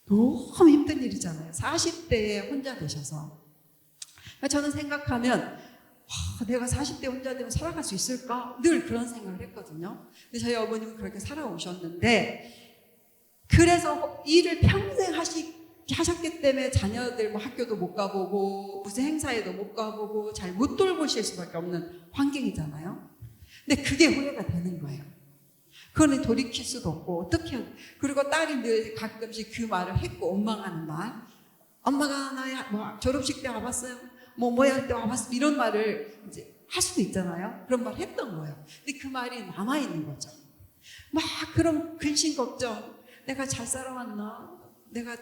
너무 힘든 일이잖아요. 40대에 혼자 되셔서. 저는 생각하면 내가 40대 혼자 되면 살아갈 수 있을까? 늘 그런 생각을 했거든요. 근데 저희 어머님은 그렇게 살아오셨는데, 그래서 일을 평생 하셨기 때문에 자녀들 뭐 학교도 못 가보고 무슨 행사에도 못 가보고 잘 못 돌보실 수밖에 없는 환경이잖아요. 근데 그게 후회가 되는 거예요. 그거는 돌이킬 수도 없고 어떻게. 그리고 딸이 늘 가끔씩 그 말을 했고, 원망하는 말. 엄마가 나 뭐 졸업식 때 와봤어요. 뭐야 할 때 와봤어. 이런 말을 이제 할 수도 있잖아요. 그런 말 했던 거예요. 근데 그 말이 남아있는 거죠. 막 그런 근심 걱정, 내가 잘 살아왔나? 내가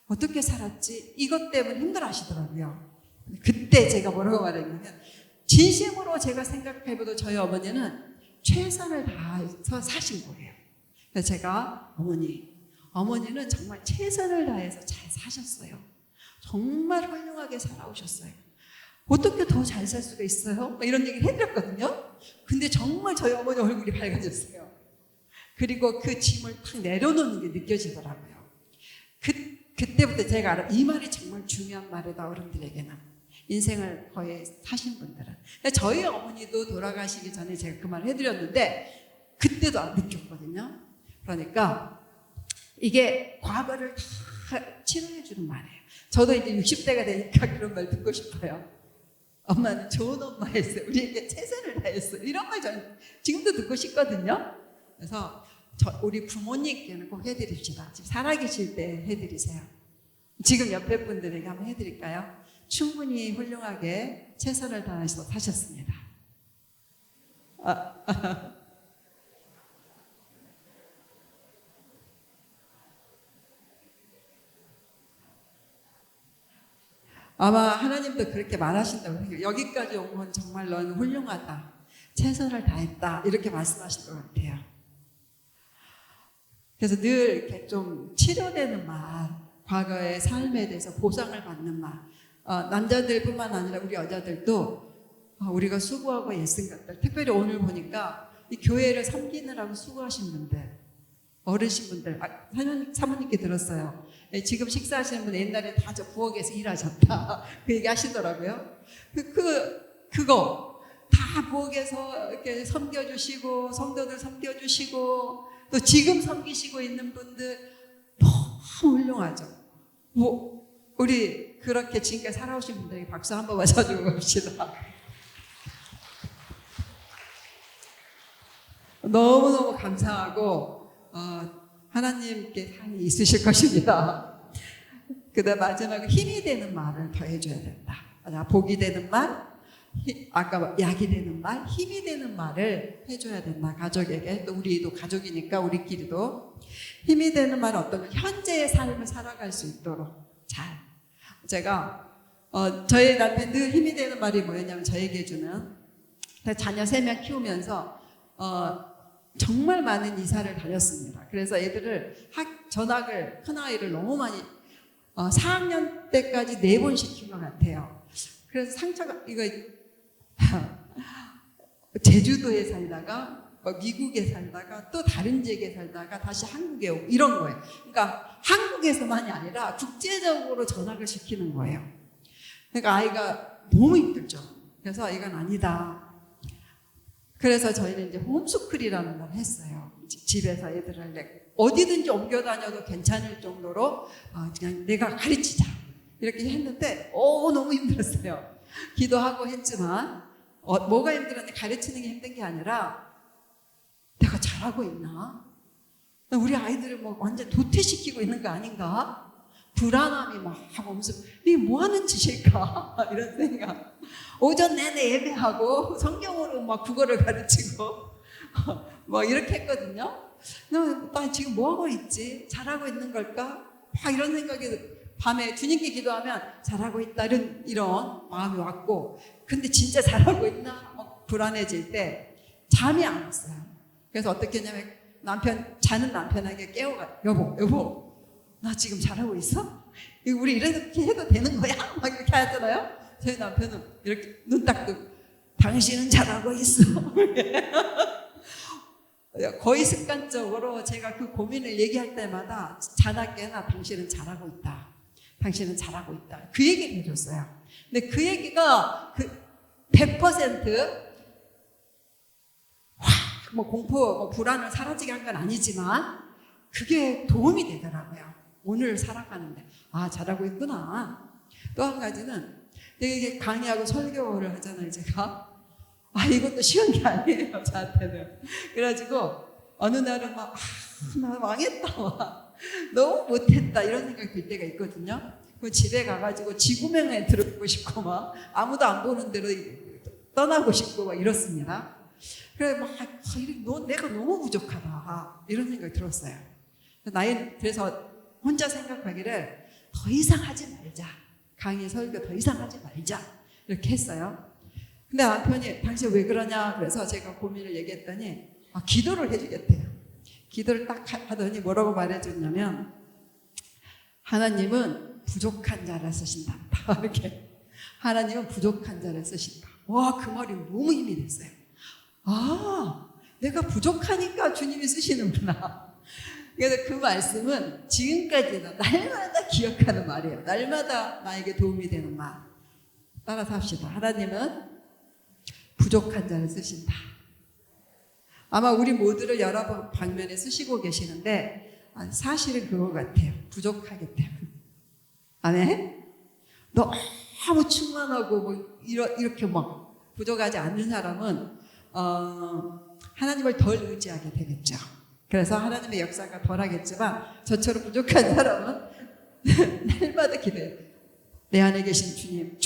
어떻게 살았지? 이것 때문에 힘들어 하시더라고요. 그때 제가 뭐라고 말했냐면, 진심으로 제가 생각해봐도 저희 어머니는 최선을 다해서 사신 거예요. 그래서 제가 어머니는 정말 최선을 다해서 잘 사셨어요. 정말 훌륭하게 살아오셨어요. 어떻게 더 잘 살 수가 있어요? 이런 얘기를 해드렸거든요. 근데 정말 저희 어머니 얼굴이 밝아졌어요. 그리고 그 짐을 탁 내려놓는 게 느껴지더라고요. 그때부터 제가 알아, 이 말이 정말 중요한 말이다, 어른들에게는. 인생을 거의 사신 분들은. 저희 어머니도 돌아가시기 전에 제가 그 말을 해드렸는데 그때도 안 느꼈거든요. 그러니까 이게 과거를 다 치료해주는 말이에요. 저도 이제 60대가 되니까 그런 말 듣고 싶어요. 엄마는 좋은 엄마였어요. 우리에게 최선을 다했어요. 이런 말 저는 지금도 듣고 싶거든요. 그래서 우리 부모님께는 꼭 해드립시다. 지금 살아계실 때 해드리세요. 지금 옆에 분들에게 한번 해드릴까요? 충분히 훌륭하게 최선을 다해서 사셨습니다. 아마 하나님도 그렇게 말하신다고 생각해요. 여기까지 온 건 정말 너는 훌륭하다. 최선을 다했다. 이렇게 말씀하실 것 같아요. 그래서 늘 이렇게 좀 치료되는 말, 과거의 삶에 대해서 보상을 받는 말, 남자들뿐만 아니라 우리 여자들도 우리가 수고하고 애쓴 것들, 특별히 오늘 보니까 이 교회를 섬기느라고 수고하신 분들, 어르신분들, 사모님께 들었어요. 지금 식사하시는 분 옛날에 다 저 부엌에서 일하셨다. 그 얘기 하시더라고요. 그거 다 부엌에서 이렇게 섬겨주시고, 성도들 섬겨주시고, 또 지금 섬기시고 있는 분들 너무 훌륭하죠. 우리 그렇게 지금까지 살아오신 분들에게 박수 한번 맞아주고 갑시다. 너무너무 감사하고 하나님께 상이 있으실 것입니다. 그다음 마지막으로 힘이 되는 말을 더 해줘야 된다. 복이 되는 말, 아까 약이 되는 말, 힘이 되는 말을 해줘야 된다. 가족에게. 또 우리도 가족이니까 우리끼리도 힘이 되는 말은 어떤 거? 현재의 삶을 살아갈 수 있도록 잘. 제가 저희 남편 늘 힘이 되는 말이 뭐였냐면 저에게 해주는, 자녀 3명 키우면서 정말 많은 이사를 다녔습니다. 그래서 애들을 전학을, 큰아이를 너무 많이 4학년 때까지 4번 시킨 것 같아요. 그래서 상처가 이거 제주도에 살다가 미국에 살다가 또 다른 지역에 살다가 다시 한국에 오고 이런 거예요. 그러니까 한국에서만이 아니라 국제적으로 전학을 시키는 거예요. 그러니까 아이가 너무 힘들죠. 그래서 이건 아니다. 그래서 저희는 이제 홈스쿨이라는 걸 했어요. 집에서 애들을 어디든지 옮겨 다녀도 괜찮을 정도로 그냥 내가 가르치자 이렇게 했는데 너무 힘들었어요. 기도하고 했지만 뭐가 힘들었는데 가르치는 게 힘든 게 아니라 내가 잘하고 있나? 우리 아이들을 뭐 완전 도태시키고 있는 거 아닌가? 불안함이 막 오면서 이게 뭐 하는 짓일까? 이런 생각. 오전 내내 예배하고 성경으로 막 국어를 가르치고 뭐 이렇게 했거든요. 나 지금 뭐 하고 있지? 잘하고 있는 걸까? 막 이런 생각이 밤에 주님께 기도하면 잘하고 있다 이런 마음이 왔고, 근데 진짜 잘하고 있나? 막 불안해질 때 잠이 안 왔어요. 그래서 어떻게 했냐면 자는 남편에게 깨워가, 여보 나 지금 잘하고 있어? 우리 이렇게 해도 되는 거야? 막 이렇게 하잖아요. 저희 남편은 이렇게 눈 딱 뜨고 당신은 잘하고 있어. 거의 습관적으로 제가 그 고민을 얘기할 때마다 자나깨나 당신은 잘하고 있다. 당신은 잘하고 있다. 그 얘기를 해줬어요. 근데 그 얘기가 100% 뭐 공포, 불안을 사라지게 한 건 아니지만 그게 도움이 되더라고요. 오늘 살아가는데 잘하고 있구나. 또 한 가지는 이게 강의하고 설교를 하잖아요. 제가 이것도 쉬운 게 아니에요. 저한테는. 그래가지고 어느 날은 나 망했다. 너무 못했다. 이런 생각이 들 때가 있거든요. 그 집에 가가지고 지구명에 들어오고 싶고 아무도 안 보는 대로 떠나고 싶고 막 이렇습니다. 그래 막 내가 너무 부족하다 이런 생각이 들었어요. 그래서 혼자 생각하기를 더 이상 하지 말자. 강의 설교 더 이상 하지 말자. 이렇게 했어요. 근데 남편이 당시에 왜 그러냐 그래서 제가 고민을 얘기했더니 기도를 해주겠대요. 기도를 딱 하더니 뭐라고 말해줬냐면 하나님은 부족한 자를 쓰신다. 이렇게 하나님은 부족한 자를 쓰신다. 와, 그 말이 너무 힘이 됐어요. 내가 부족하니까 주님이 쓰시는구나. 그래서 그 말씀은 지금까지도 날마다 기억하는 말이에요. 날마다 나에게 도움이 되는 말. 따라서 합시다. 하나님은 부족한 자를 쓰신다. 아마 우리 모두를 여러 방면에 쓰시고 계시는데 사실은 그거 같아요. 부족하기 때문에. 아멘? 너무 충만하고 뭐 이렇게 막 부족하지 않는 사람은 하나님을 덜 의지하게 되겠죠. 그래서 하나님의 역사가 덜 하겠지만 저처럼 부족한 사람은 날마다 기도해요. 내 안에 계신 주님,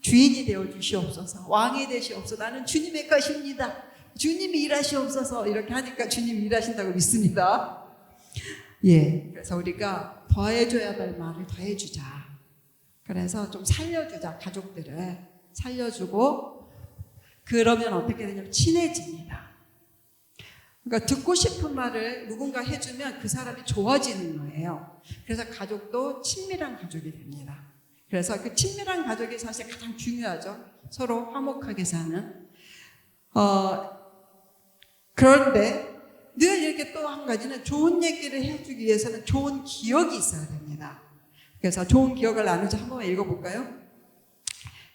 주인이 되어 주시옵소서. 왕이 되시옵소서. 나는 주님의 것입니다. 주님이 일하시옵소서. 이렇게 하니까 주님이 일하신다고 믿습니다. 예, 그래서 우리가 더해줘야 될 말을 더해주자. 그래서 좀 살려주자. 가족들을 살려주고 그러면 어떻게 되냐면 친해집니다. 그러니까 듣고 싶은 말을 누군가 해주면 그 사람이 좋아지는 거예요. 그래서 가족도 친밀한 가족이 됩니다. 그래서 그 친밀한 가족이 사실 가장 중요하죠. 서로 화목하게 사는. 그런데 늘 이렇게 또 한 가지는 좋은 얘기를 해주기 위해서는 좋은 기억이 있어야 됩니다. 그래서 좋은 기억을 나누자. 한번 읽어볼까요?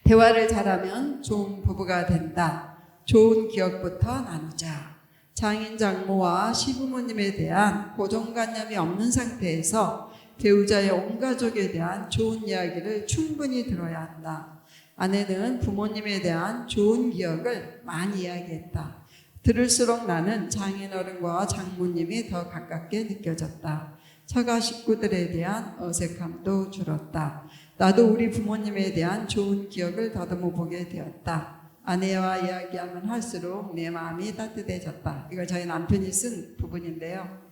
대화를 잘하면 좋은 부부가 된다. 좋은 기억부터 나누자. 장인 장모와 시부모님에 대한 고정관념이 없는 상태에서 배우자의 온 가족에 대한 좋은 이야기를 충분히 들어야 한다. 아내는 부모님에 대한 좋은 기억을 많이 이야기했다. 들을수록 나는 장인어른과 장모님이 더 가깝게 느껴졌다. 처가 식구들에 대한 어색함도 줄었다. 나도 우리 부모님에 대한 좋은 기억을 더듬어 보게 되었다. 아내와 이야기하면 할수록 내 마음이 따뜻해졌다. 이걸 저희 남편이 쓴 부분인데요.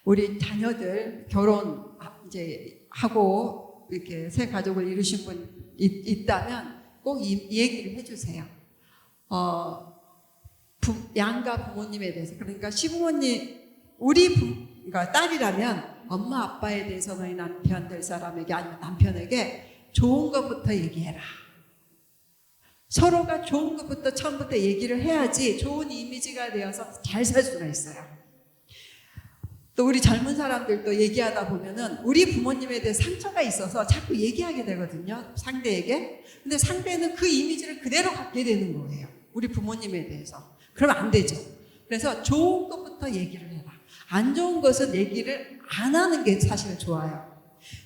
우리 자녀들 결혼 이제 하고 이렇게 새 가족을 이루신 분 있다면 꼭 이 얘기를 해주세요. 양가 부모님에 대해서, 그러니까 시부모님, 그러니까 딸이라면 엄마 아빠에 대해서 너희 남편 될 사람에게 아니면 남편에게 좋은 것부터 얘기해라. 서로가 좋은 것부터 처음부터 얘기를 해야지 좋은 이미지가 되어서 잘 살 수가 있어요. 또 우리 젊은 사람들도 얘기하다 보면은 우리 부모님에 대해 상처가 있어서 자꾸 얘기하게 되거든요. 상대에게. 근데 상대는 그 이미지를 그대로 갖게 되는 거예요. 우리 부모님에 대해서. 그러면 안 되죠. 그래서 좋은 것부터 얘기를 해라. 안 좋은 것은 얘기를 안 하는 게 사실 좋아요.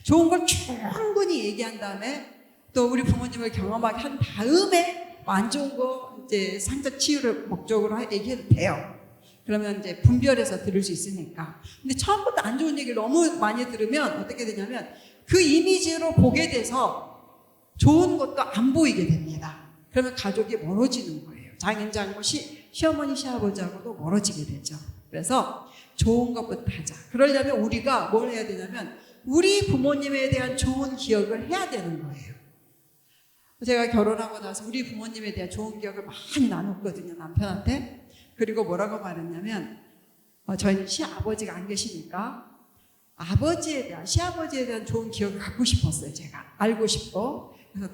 좋은 걸 충분히 얘기한 다음에 또 우리 부모님을 경험하게 한 다음에 안 좋은 거 이제 상처 치유를 목적으로 얘기해도 돼요. 그러면 이제 분별해서 들을 수 있으니까. 근데 처음부터 안 좋은 얘기를 너무 많이 들으면 어떻게 되냐면 그 이미지로 보게 돼서 좋은 것도 안 보이게 됩니다. 그러면 가족이 멀어지는 거예요. 장인, 장모, 시어머니, 시아버지하고도 멀어지게 되죠. 그래서 좋은 것부터 하자. 그러려면 우리가 뭘 해야 되냐면 우리 부모님에 대한 좋은 기억을 해야 되는 거예요. 제가 결혼하고 나서 우리 부모님에 대한 좋은 기억을 많이 나눴거든요, 남편한테. 그리고 뭐라고 말했냐면 저희는 시아버지가 안 계시니까 시아버지에 대한 좋은 기억을 갖고 싶었어요. 제가 알고 싶고 그래서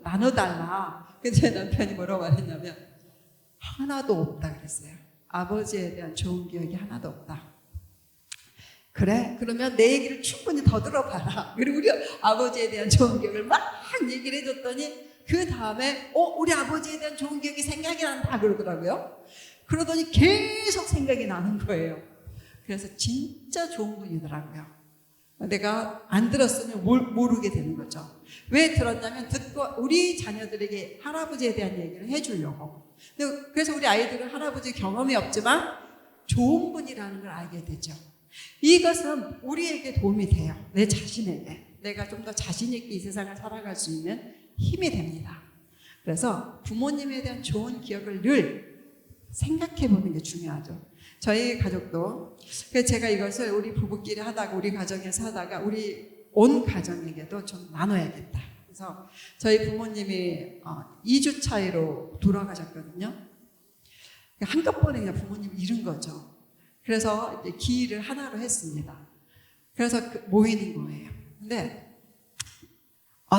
나눠달라. 그래서 제 남편이 뭐라고 말했냐면 하나도 없다 그랬어요. 아버지에 대한 좋은 기억이 하나도 없다. 그래? 그러면 내 얘기를 충분히 더 들어봐라. 그리고 우리 아버지에 대한 좋은 기억을 막 얘기를 해줬더니 그 다음에 우리 아버지에 대한 좋은 기억이 생각이 난다 그러더라고요. 그러더니 계속 생각이 나는 거예요. 그래서 진짜 좋은 분이더라고요. 내가 안 들었으면 모르게 되는 거죠. 왜 들었냐면 듣고 우리 자녀들에게 할아버지에 대한 얘기를 해주려고. 그래서 우리 아이들은 할아버지 경험이 없지만 좋은 분이라는 걸 알게 되죠. 이것은 우리에게 도움이 돼요. 내 자신에게. 내가 좀 더 자신 있게 이 세상을 살아갈 수 있는 힘이 됩니다. 그래서 부모님에 대한 좋은 기억을 늘 생각해 보는 게 중요하죠. 저희 가족도 그래서 제가 이것을 우리 부부끼리 하다가 우리 가정에서 하다가 우리 온 가정에게도 좀 나눠야겠다. 그래서 저희 부모님이 2주 차이로 돌아가셨거든요. 한꺼번에 그냥 부모님을 잃은 거죠. 그래서 이제 기일을 하나로 했습니다. 그래서 모이는 거예요. 근데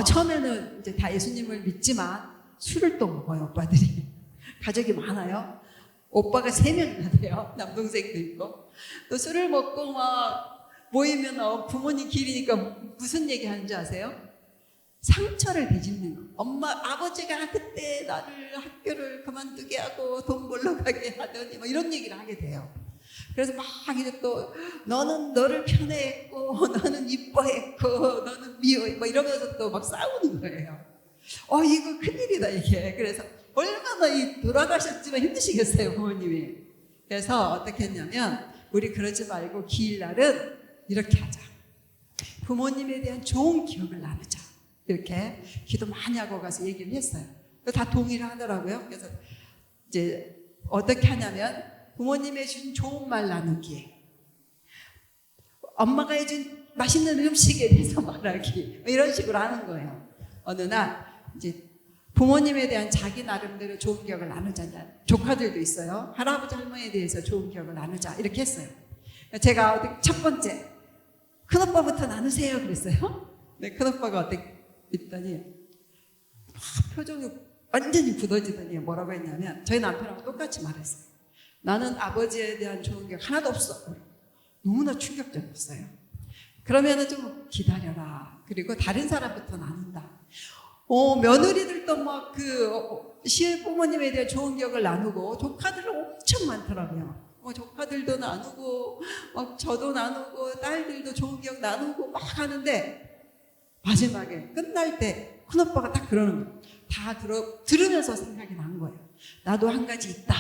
처음에는 이제 다 예수님을 믿지만 술을 또 먹어요, 오빠들이. 가족이 많아요. 오빠가 3명이나 돼요. 남동생도 있고. 또 술을 먹고 막 모이면 부모님 길이니까 무슨 얘기 하는지 아세요? 상처를 뒤집는 거. 아버지가 그때 나를 학교를 그만두게 하고 돈 벌러 가게 하더니 뭐 이런 얘기를 하게 돼요. 그래서 막 이제 또 너는 너를 편애했고 너는 이뻐했고 너는 미워했고 뭐 이러면서 또 막 싸우는 거예요. 이거 큰일이다 이게. 그래서 얼마나 돌아가셨지만 힘드시겠어요 부모님이. 그래서 어떻게 했냐면 우리 그러지 말고 기일날은 이렇게 하자. 부모님에 대한 좋은 기억을 나누자. 이렇게 기도 많이 하고 가서 얘기를 했어요. 다 동의를 하더라고요. 그래서 이제 어떻게 하냐면 부모님이 해준 좋은 말 나누기, 엄마가 해준 맛있는 음식에 대해서 말하기 이런 식으로 하는 거예요. 어느 날 이제 부모님에 대한 자기 나름대로 좋은 기억을 나누자. 조카들도 있어요. 할아버지 할머니에 대해서 좋은 기억을 나누자 이렇게 했어요. 제가 첫 번째 큰오빠부터 나누세요 그랬어요. 네, 큰오빠가 어떻게 했더니 표정이 완전히 굳어지더니 뭐라고 했냐면 저희 남편하고 똑같이 말했어요. 나는 아버지에 대한 좋은 기억 하나도 없어. 너무나 충격적이었어요. 그러면은 좀 기다려라. 그리고 다른 사람부터 나눈다. 며느리들도 막 시부모님에 대한 좋은 기억을 나누고 조카들은 엄청 많더라고요. 조카들도 나누고 저도 나누고 딸들도 좋은 기억 나누고 막 하는데 마지막에 끝날 때 큰오빠가 딱 그러는 거예요. 다 들으면서 생각이 난 거예요. 나도 한 가지 있다.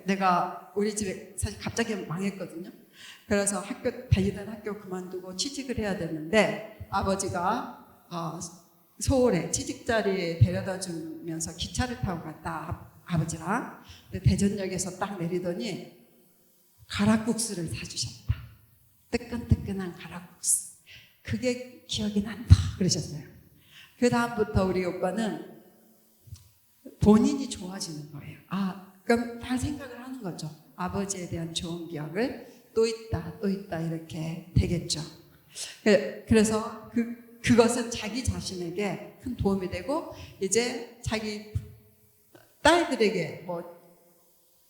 내가 우리 집에 사실 갑자기 망했거든요. 그래서 다니던 학교 그만두고 취직을 해야 되는데 아버지가 서울에 취직 자리에 데려다 주면서 기차를 타고 갔다 아버지랑. 근데 대전역에서 딱 내리더니 가락국수를 사주셨다. 뜨끈뜨끈한 가락국수. 그게 기억이 난다 그러셨어요. 그 다음부터 우리 오빠는 본인이 좋아지는 거예요. 그럼 다 생각을 하는 거죠. 아버지에 대한 좋은 기억을 또 있다 이렇게 되겠죠. 그래서 그것은 자기 자신에게 큰 도움이 되고 이제 자기 딸들에게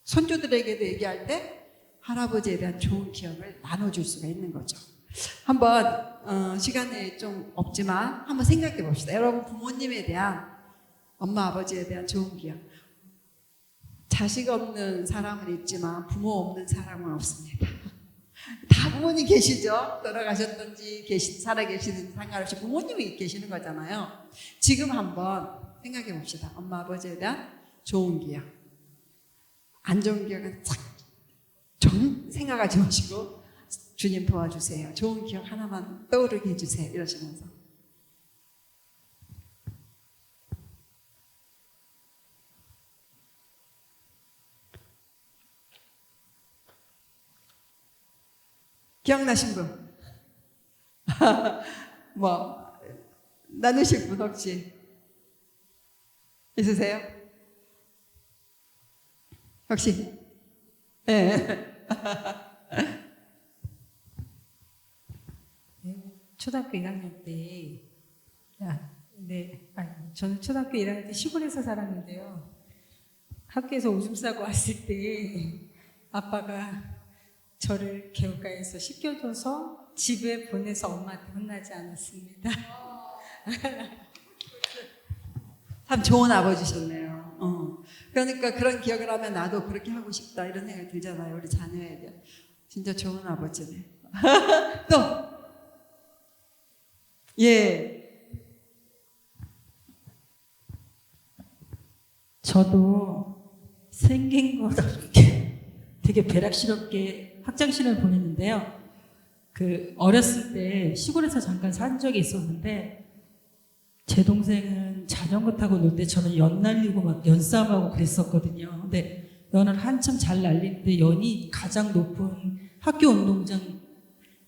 손주들에게도 얘기할 때 할아버지에 대한 좋은 기억을 나눠줄 수가 있는 거죠. 한번 시간이 좀 없지만 한번 생각해 봅시다. 여러분 부모님에 대한 엄마 아버지에 대한 좋은 기억. 자식 없는 사람은 있지만 부모 없는 사람은 없습니다. 다 부모님 계시죠? 돌아가셨든지 살아계시든지 상관없이 부모님이 계시는 거잖아요. 지금 한번 생각해 봅시다. 엄마 아버지에 대한 좋은 기억. 안 좋은 기억은 좀 생각하지 마시고 주님 도와주세요. 좋은 기억 하나만 떠오르게 해주세요. 이러시면서. 기억나신 분? 나누실 분 혹시 있으세요? 혹시? 네. 초등학교 1학년 때, 저는 초등학교 1학년 때 시골에서 살았는데요. 학교에서 오줌 싸고 왔을 때 아빠가 저를 개울가에서 씻겨줘서 집에 보내서 엄마한테 혼나지 않았습니다. 참 좋은 아버지셨네요. 그러니까 그런 기억을 하면 나도 그렇게 하고 싶다 이런 생각이 들잖아요. 우리 자녀에 대한. 진짜 좋은 아버지네. 또! 예. 저도 생긴 거 되게 벼락스럽게 학창시절을 보냈는데요. 어렸을 때 시골에서 잠깐 산 적이 있었는데 제 동생은 자전거 타고 놀 때 저는 연 날리고 막 연싸움하고 그랬었거든요. 근데 연을 한참 잘 날리는데 연이 가장 높은 학교 운동장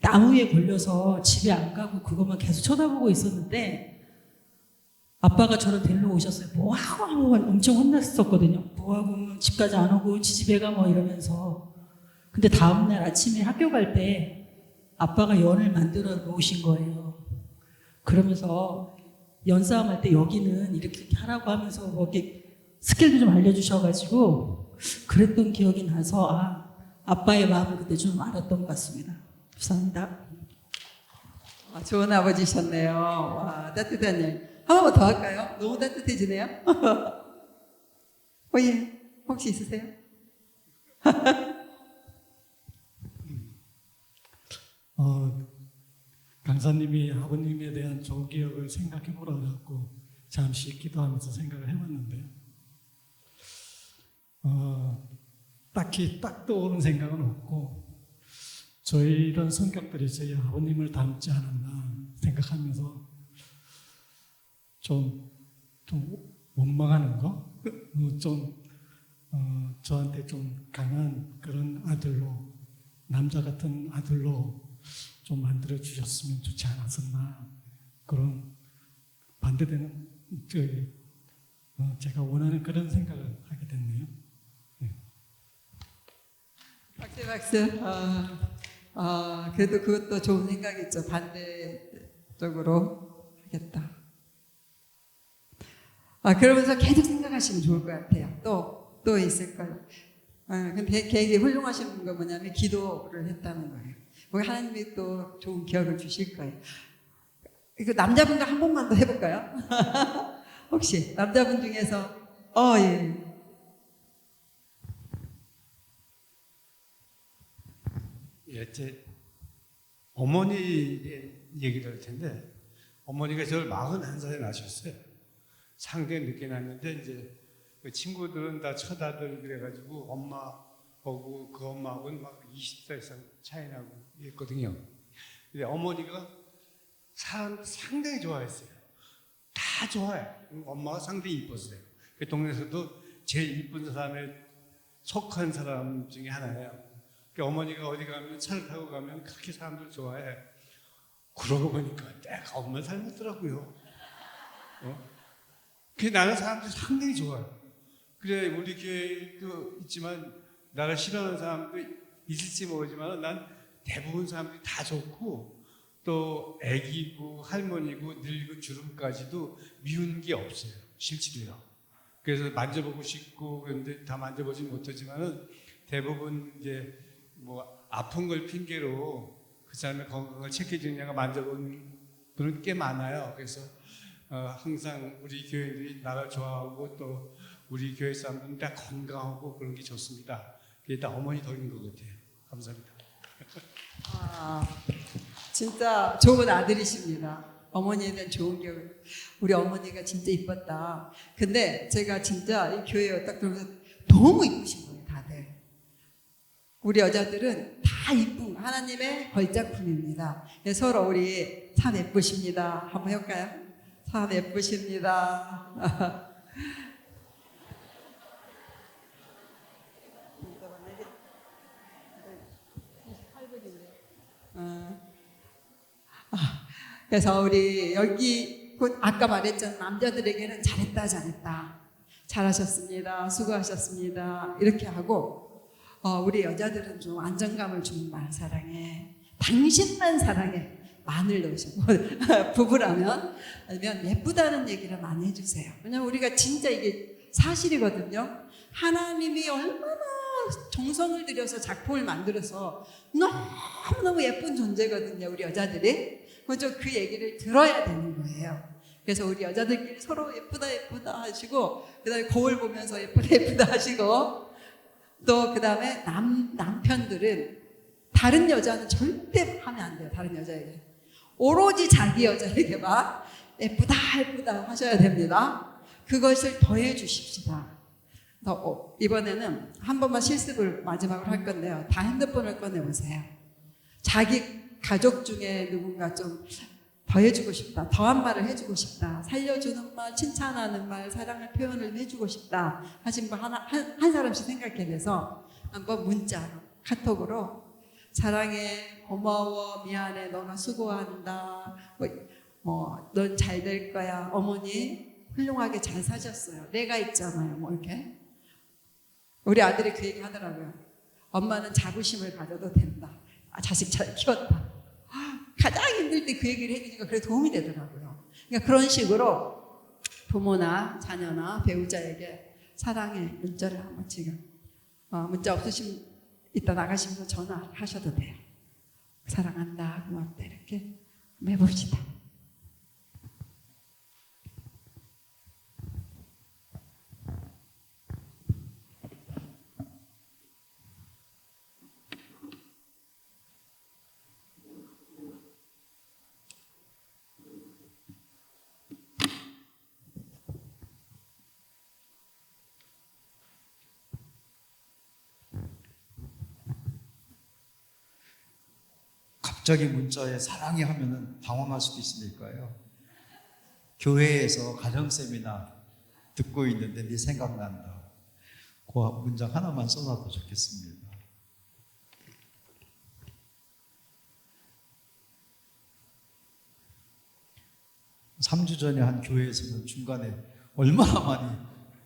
나무에 걸려서 집에 안 가고 그것만 계속 쳐다보고 있었는데 아빠가 저를 데리러 오셨어요. 뭐하고 하고 엄청 혼났었거든요. 뭐하고 집까지 안 오고 지집에 가 뭐 이러면서. 근데 다음날 아침에 학교 갈 때 아빠가 연을 만들어 놓으신 거예요. 그러면서 연싸움 할 때 여기는 이렇게 하라고 하면서 뭐 이렇게 스킬도 좀 알려주셔가지고 그랬던 기억이 나서 아빠의 마음을 그때 좀 알았던 것 같습니다. 감사합니다. 좋은 아버지셨네요. 와, 따뜻한 일. 한 번만 더 할까요? 너무 따뜻해지네요. 예. 혹시 있으세요? 강사님이 아버님에 대한 좋은 기억을 생각해 보라고 해갖고 잠시 기도하면서 생각을 해봤는데요. 딱히 딱 떠오른 생각은 없고 저희 이런 성격들이 저희 아버님을 닮지 않았나 생각하면서 좀 원망하는 거, 저한테 좀 강한 그런 아들로, 남자 같은 아들로 좀 만들어 주셨으면 좋지 않았었나, 그런 반대되는 제가 원하는 그런 생각을 하게 됐네요. 박수. 그래도 그것도 좋은 생각이죠. 반대쪽으로 하겠다. 그러면서 계속 생각하시면 좋을 것 같아요. 또 있을 거예요. 근데 되게 훌륭하신 건 뭐냐면 기도를 했다는 거예요. 하나님이 또 좋은 기억을 주실 거예요. 이거 남자분과 한 번만 더 해볼까요? 혹시 남자분 중에서 예. 제 어머니의 얘기를 할 텐데 어머니가 저를 41살에 낳으셨어요. 상당히 늦게 낳았는데 이제 그 친구들은 다 처다들 그래가지고 엄마하고 그 엄마하고는 막 20살 이상 차이 나고 했거든요. 근데 어머니가 사람을 상당히 좋아했어요. 다 좋아해. 엄마가 상당히 이뻤어요. 그 동네에서도 제일 이쁜 사람에 속한 사람 중에 하나예요. 어머니가 어디 가면 차를 타고 가면 그렇게 사람들 좋아해. 그러고 보니까 내가 엄마 닮았더라고요. 나는 사람들이 상당히 좋아요. 그래 우리 교회도 있지만 나를 싫어하는 사람도 있을지 모르지만 난 대부분 사람들이 다 좋고 또 애기고 할머니고 늙은 주름까지도 미운 게 없어요. 실제로요. 그래서 만져보고 싶고 그런데 다 만져보지 못하지만은 대부분 이제 뭐 아픈 걸 핑계로 그 사람의 건강을 체크해주냐가 만져본 분은 꽤 많아요. 그래서 항상 우리 교회들이 나를 좋아하고 또 우리 교회 사람들은 다 건강하고 그런 게 좋습니다. 그게 다 어머니 덕인 것 같아요. 감사합니다. 진짜 좋은 아들이십니다. 어머니에 대한 좋은 기억. 우리 어머니가 진짜 이뻤다. 근데 제가 진짜 이 교회에 딱 들어오면서 너무 이쁘신 거예요, 다들. 우리 여자들은 다 이쁜 하나님의 걸작품입니다. 서로 우리 참 예쁘십니다. 한번 해볼까요? 참 예쁘십니다. 그래서 우리 여기 아까 말했잖아요. 남자들에게는 잘했다. 잘하셨습니다. 수고하셨습니다. 이렇게 하고 우리 여자들은 좀 안정감을 주는 말 사랑해. 당신만 사랑해. 마늘 넣으시고 부부라면 아니면 예쁘다는 얘기를 많이 해주세요. 왜냐면 우리가 진짜 이게 사실이거든요. 하나님이 얼마나 정성을 들여서 작품을 만들어서 너무너무 예쁜 존재거든요. 우리 여자들이. 먼저 그 얘기를 들어야 되는 거예요. 그래서 우리 여자들끼리 서로 예쁘다 하시고 그 다음에 거울 보면서 예쁘다 하시고 또 그 다음에 남편들은 다른 여자는 절대 하면 안 돼요. 다른 여자에게. 오로지 자기 여자에게만 예쁘다 하셔야 됩니다. 그것을 더해 주십시다. 이번에는 한 번만 실습을 마지막으로 할 건데요. 다 핸드폰을 꺼내보세요. 자기 가족 중에 누군가 좀 더 해주고 싶다. 더한 말을 해주고 싶다. 살려주는 말, 칭찬하는 말, 사랑을 표현을 해주고 싶다. 하신 분 한 사람씩 생각해내서 한번 문자로, 카톡으로 사랑해, 고마워, 미안해, 너가 수고한다. 넌 잘 될 거야. 어머니 훌륭하게 잘 사셨어요. 내가 있잖아요. 뭐 이렇게. 우리 아들이 그 얘기 하더라고요. 엄마는 자부심을 가져도 된다. 자식 잘 키웠다. 가장 힘들 때 그 얘기를 해주니까 그래 도움이 되더라고요. 그러니까 그런 식으로 부모나 자녀나 배우자에게 사랑해 문자를 한번 지금 문자 없으신 이따 나가시면서 전화하셔도 돼요. 사랑한다, 고맙다 이렇게 해봅시다. 갑자기 문자에 사랑이 하면은 당황할 수도 있으니까요. 교회에서 가정 세미나 듣고 있는데 네 생각난다. 그 문장 하나만 써놔도 좋겠습니다. 삼 주 전에 한 교회에서는 중간에 얼마나 많이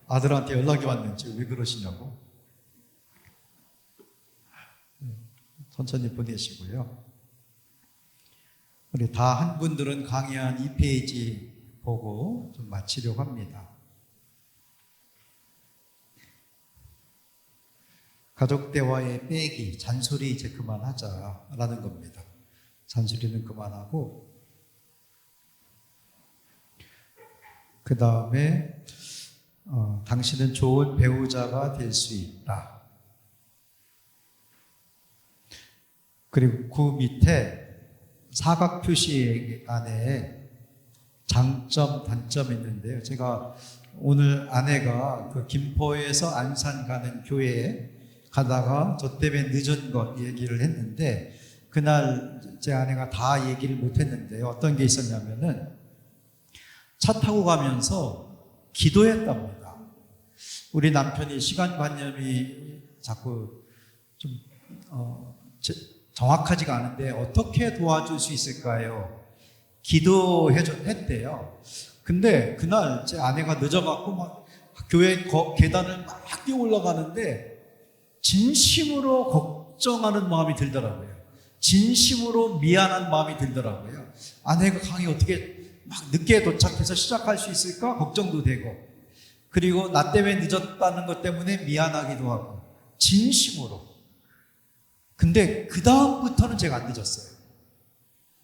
아들한테 연락이 왔는지 왜 그러시냐고. 천천히 보내시고요. 우리 다 한 분들은 강의한 2페이지 보고 좀 마치려고 합니다. 가족 대화의 빼기, 잔소리 이제 그만하자라는 겁니다. 잔소리는 그만하고 그 다음에 당신은 좋은 배우자가 될 수 있다. 그리고 그 밑에 사각 표시 안에 장점, 단점이 있는데요. 제가 오늘 아내가 그 김포에서 안산 가는 교회에 가다가 저 때문에 늦은 것 얘기를 했는데 그날 제 아내가 다 얘기를 못 했는데요. 어떤 게 있었냐면은 차 타고 가면서 기도했답니다. 우리 남편이 시간관념이 자꾸 좀 정확하지가 않은데 어떻게 도와줄 수 있을까요? 기도했대요. 근데 그날 제 아내가 늦어갖고 막 교회 계단을 막 뛰어 올라가는데 진심으로 걱정하는 마음이 들더라고요. 진심으로 미안한 마음이 들더라고요. 아내가 강의 어떻게 막 늦게 도착해서 시작할 수 있을까 걱정도 되고, 그리고 나 때문에 늦었다는 것 때문에 미안하기도 하고 진심으로. 근데 그 다음부터는 제가 안 늦었어요.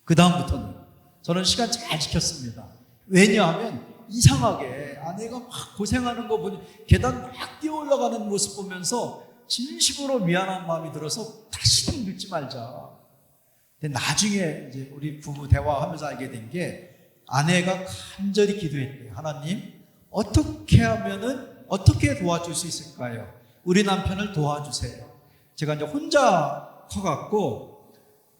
그 다음부터는 저는 시간 잘 지켰습니다. 왜냐하면 이상하게 아내가 막 고생하는 거 보니 계단 막 뛰어 올라가는 모습 보면서 진심으로 미안한 마음이 들어서 다시는 늦지 말자. 근데 나중에 이제 우리 부부 대화하면서 알게 된 게 아내가 간절히 기도했대요. 하나님, 어떻게 하면은 어떻게 도와줄 수 있을까요? 우리 남편을 도와주세요. 제가 이제 혼자 커갖고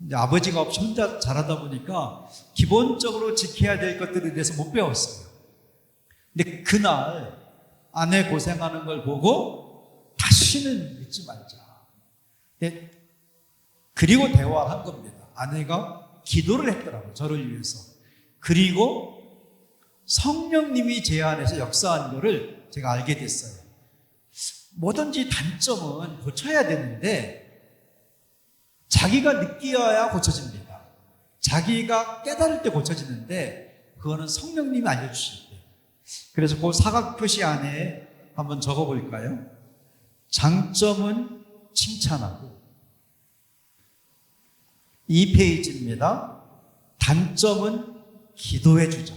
이제 아버지가 없이 혼자 자라다 보니까 기본적으로 지켜야 될 것들에 대해서 못 배웠어요. 근데 그날 아내 고생하는 걸 보고 다시는 믿지 말자. 그리고 대화를 한 겁니다. 아내가 기도를 했더라고요. 저를 위해서. 그리고 성령님이 제 안에서 역사한 거를 제가 알게 됐어요. 뭐든지 단점은 고쳐야 되는데 자기가 느끼어야 고쳐집니다. 자기가 깨달을 때 고쳐지는데 그거는 성령님이 알려주실 때. 그래서 그 사각 표시 안에 한번 적어볼까요? 장점은 칭찬하고 2페이지입니다. 단점은 기도해주자.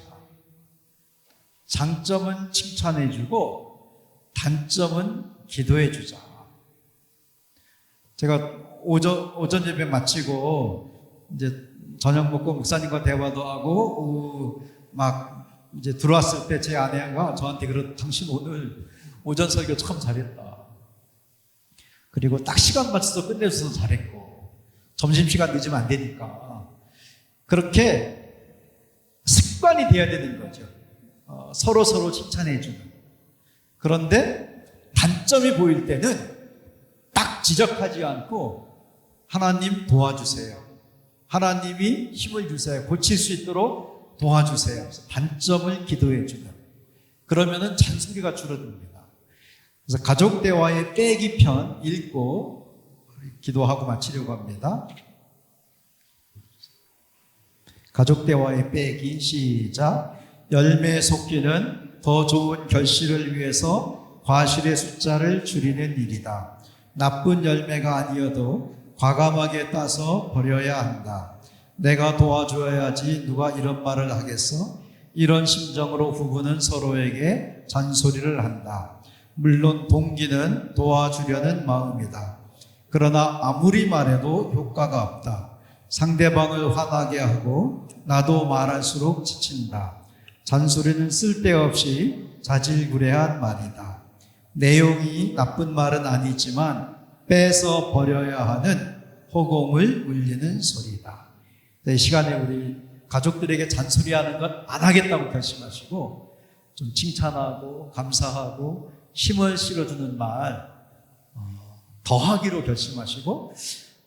장점은 칭찬해주고 단점은 기도해주자. 제가 오전 예배 마치고 이제 저녁 먹고 목사님과 대화도 하고 막 이제 들어왔을 때 제 아내가 저한테 당신 오늘 오전 설교 참 잘했다. 그리고 딱 시간 맞춰서 끝내줘서 잘했고 점심시간 늦으면 안 되니까 그렇게 습관이 되어야 되는 거죠. 서로 칭찬해 주는. 그런데 단점이 보일 때는 딱 지적하지 않고 하나님 도와주세요. 하나님이 힘을 주세요. 고칠 수 있도록 도와주세요. 그래서 단점을 기도해 주는. 그러면은 잔소리가 줄어듭니다. 그래서 가족 대화의 빼기 편 읽고 기도하고 마치려고 합니다. 가족 대화의 빼기 시작. 열매 솟기는 더 좋은 결실을 위해서 과실의 숫자를 줄이는 일이다. 나쁜 열매가 아니어도 과감하게 따서 버려야 한다. 내가 도와줘야지 누가 이런 말을 하겠어? 이런 심정으로 부부는 서로에게 잔소리를 한다. 물론 동기는 도와주려는 마음이다. 그러나 아무리 말해도 효과가 없다. 상대방을 화나게 하고 나도 말할수록 지친다. 잔소리는 쓸데없이 자질구레한 말이다. 내용이 나쁜 말은 아니지만 빼서 버려야 하는 허공을 울리는 소리다. 이 시간에 우리 가족들에게 잔소리하는 것 안 하겠다고 결심하시고 좀 칭찬하고 감사하고 힘을 실어주는 말 더하기로 결심하시고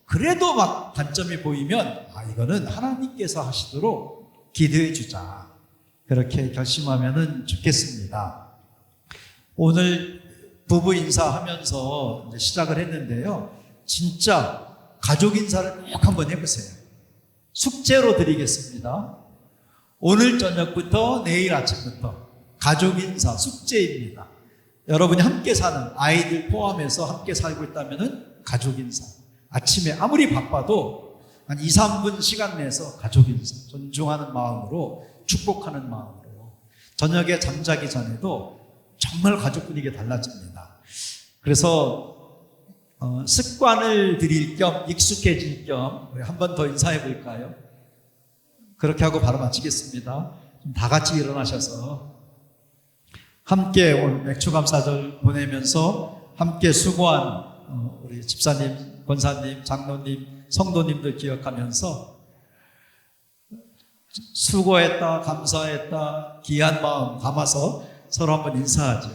그래도 막 단점이 보이면 이거는 하나님께서 하시도록 기도해 주자. 그렇게 결심하면 좋겠습니다. 오늘 부부 인사하면서 이제 시작을 했는데요. 진짜 가족 인사를 꼭 한번 해보세요. 숙제로 드리겠습니다. 오늘 저녁부터 내일 아침부터 가족 인사 숙제입니다. 여러분이 함께 사는 아이들 포함해서 함께 살고 있다면 가족 인사. 아침에 아무리 바빠도 한 2, 3분 시간 내서 가족 인사. 존중하는 마음으로 축복하는 마음으로. 저녁에 잠자기 전에도 정말 가족 분위기가 달라집니다. 그래서 습관을 들일 겸 익숙해질 겸 우리 한 번 더 인사해 볼까요? 그렇게 하고 바로 마치겠습니다. 다 같이 일어나셔서 함께 오늘 맥주감사절 보내면서 함께 수고한 우리 집사님, 권사님, 장로님, 성도님들 기억하면서 수고했다, 감사했다, 귀한 마음 담아서 서로 한번 인사하죠.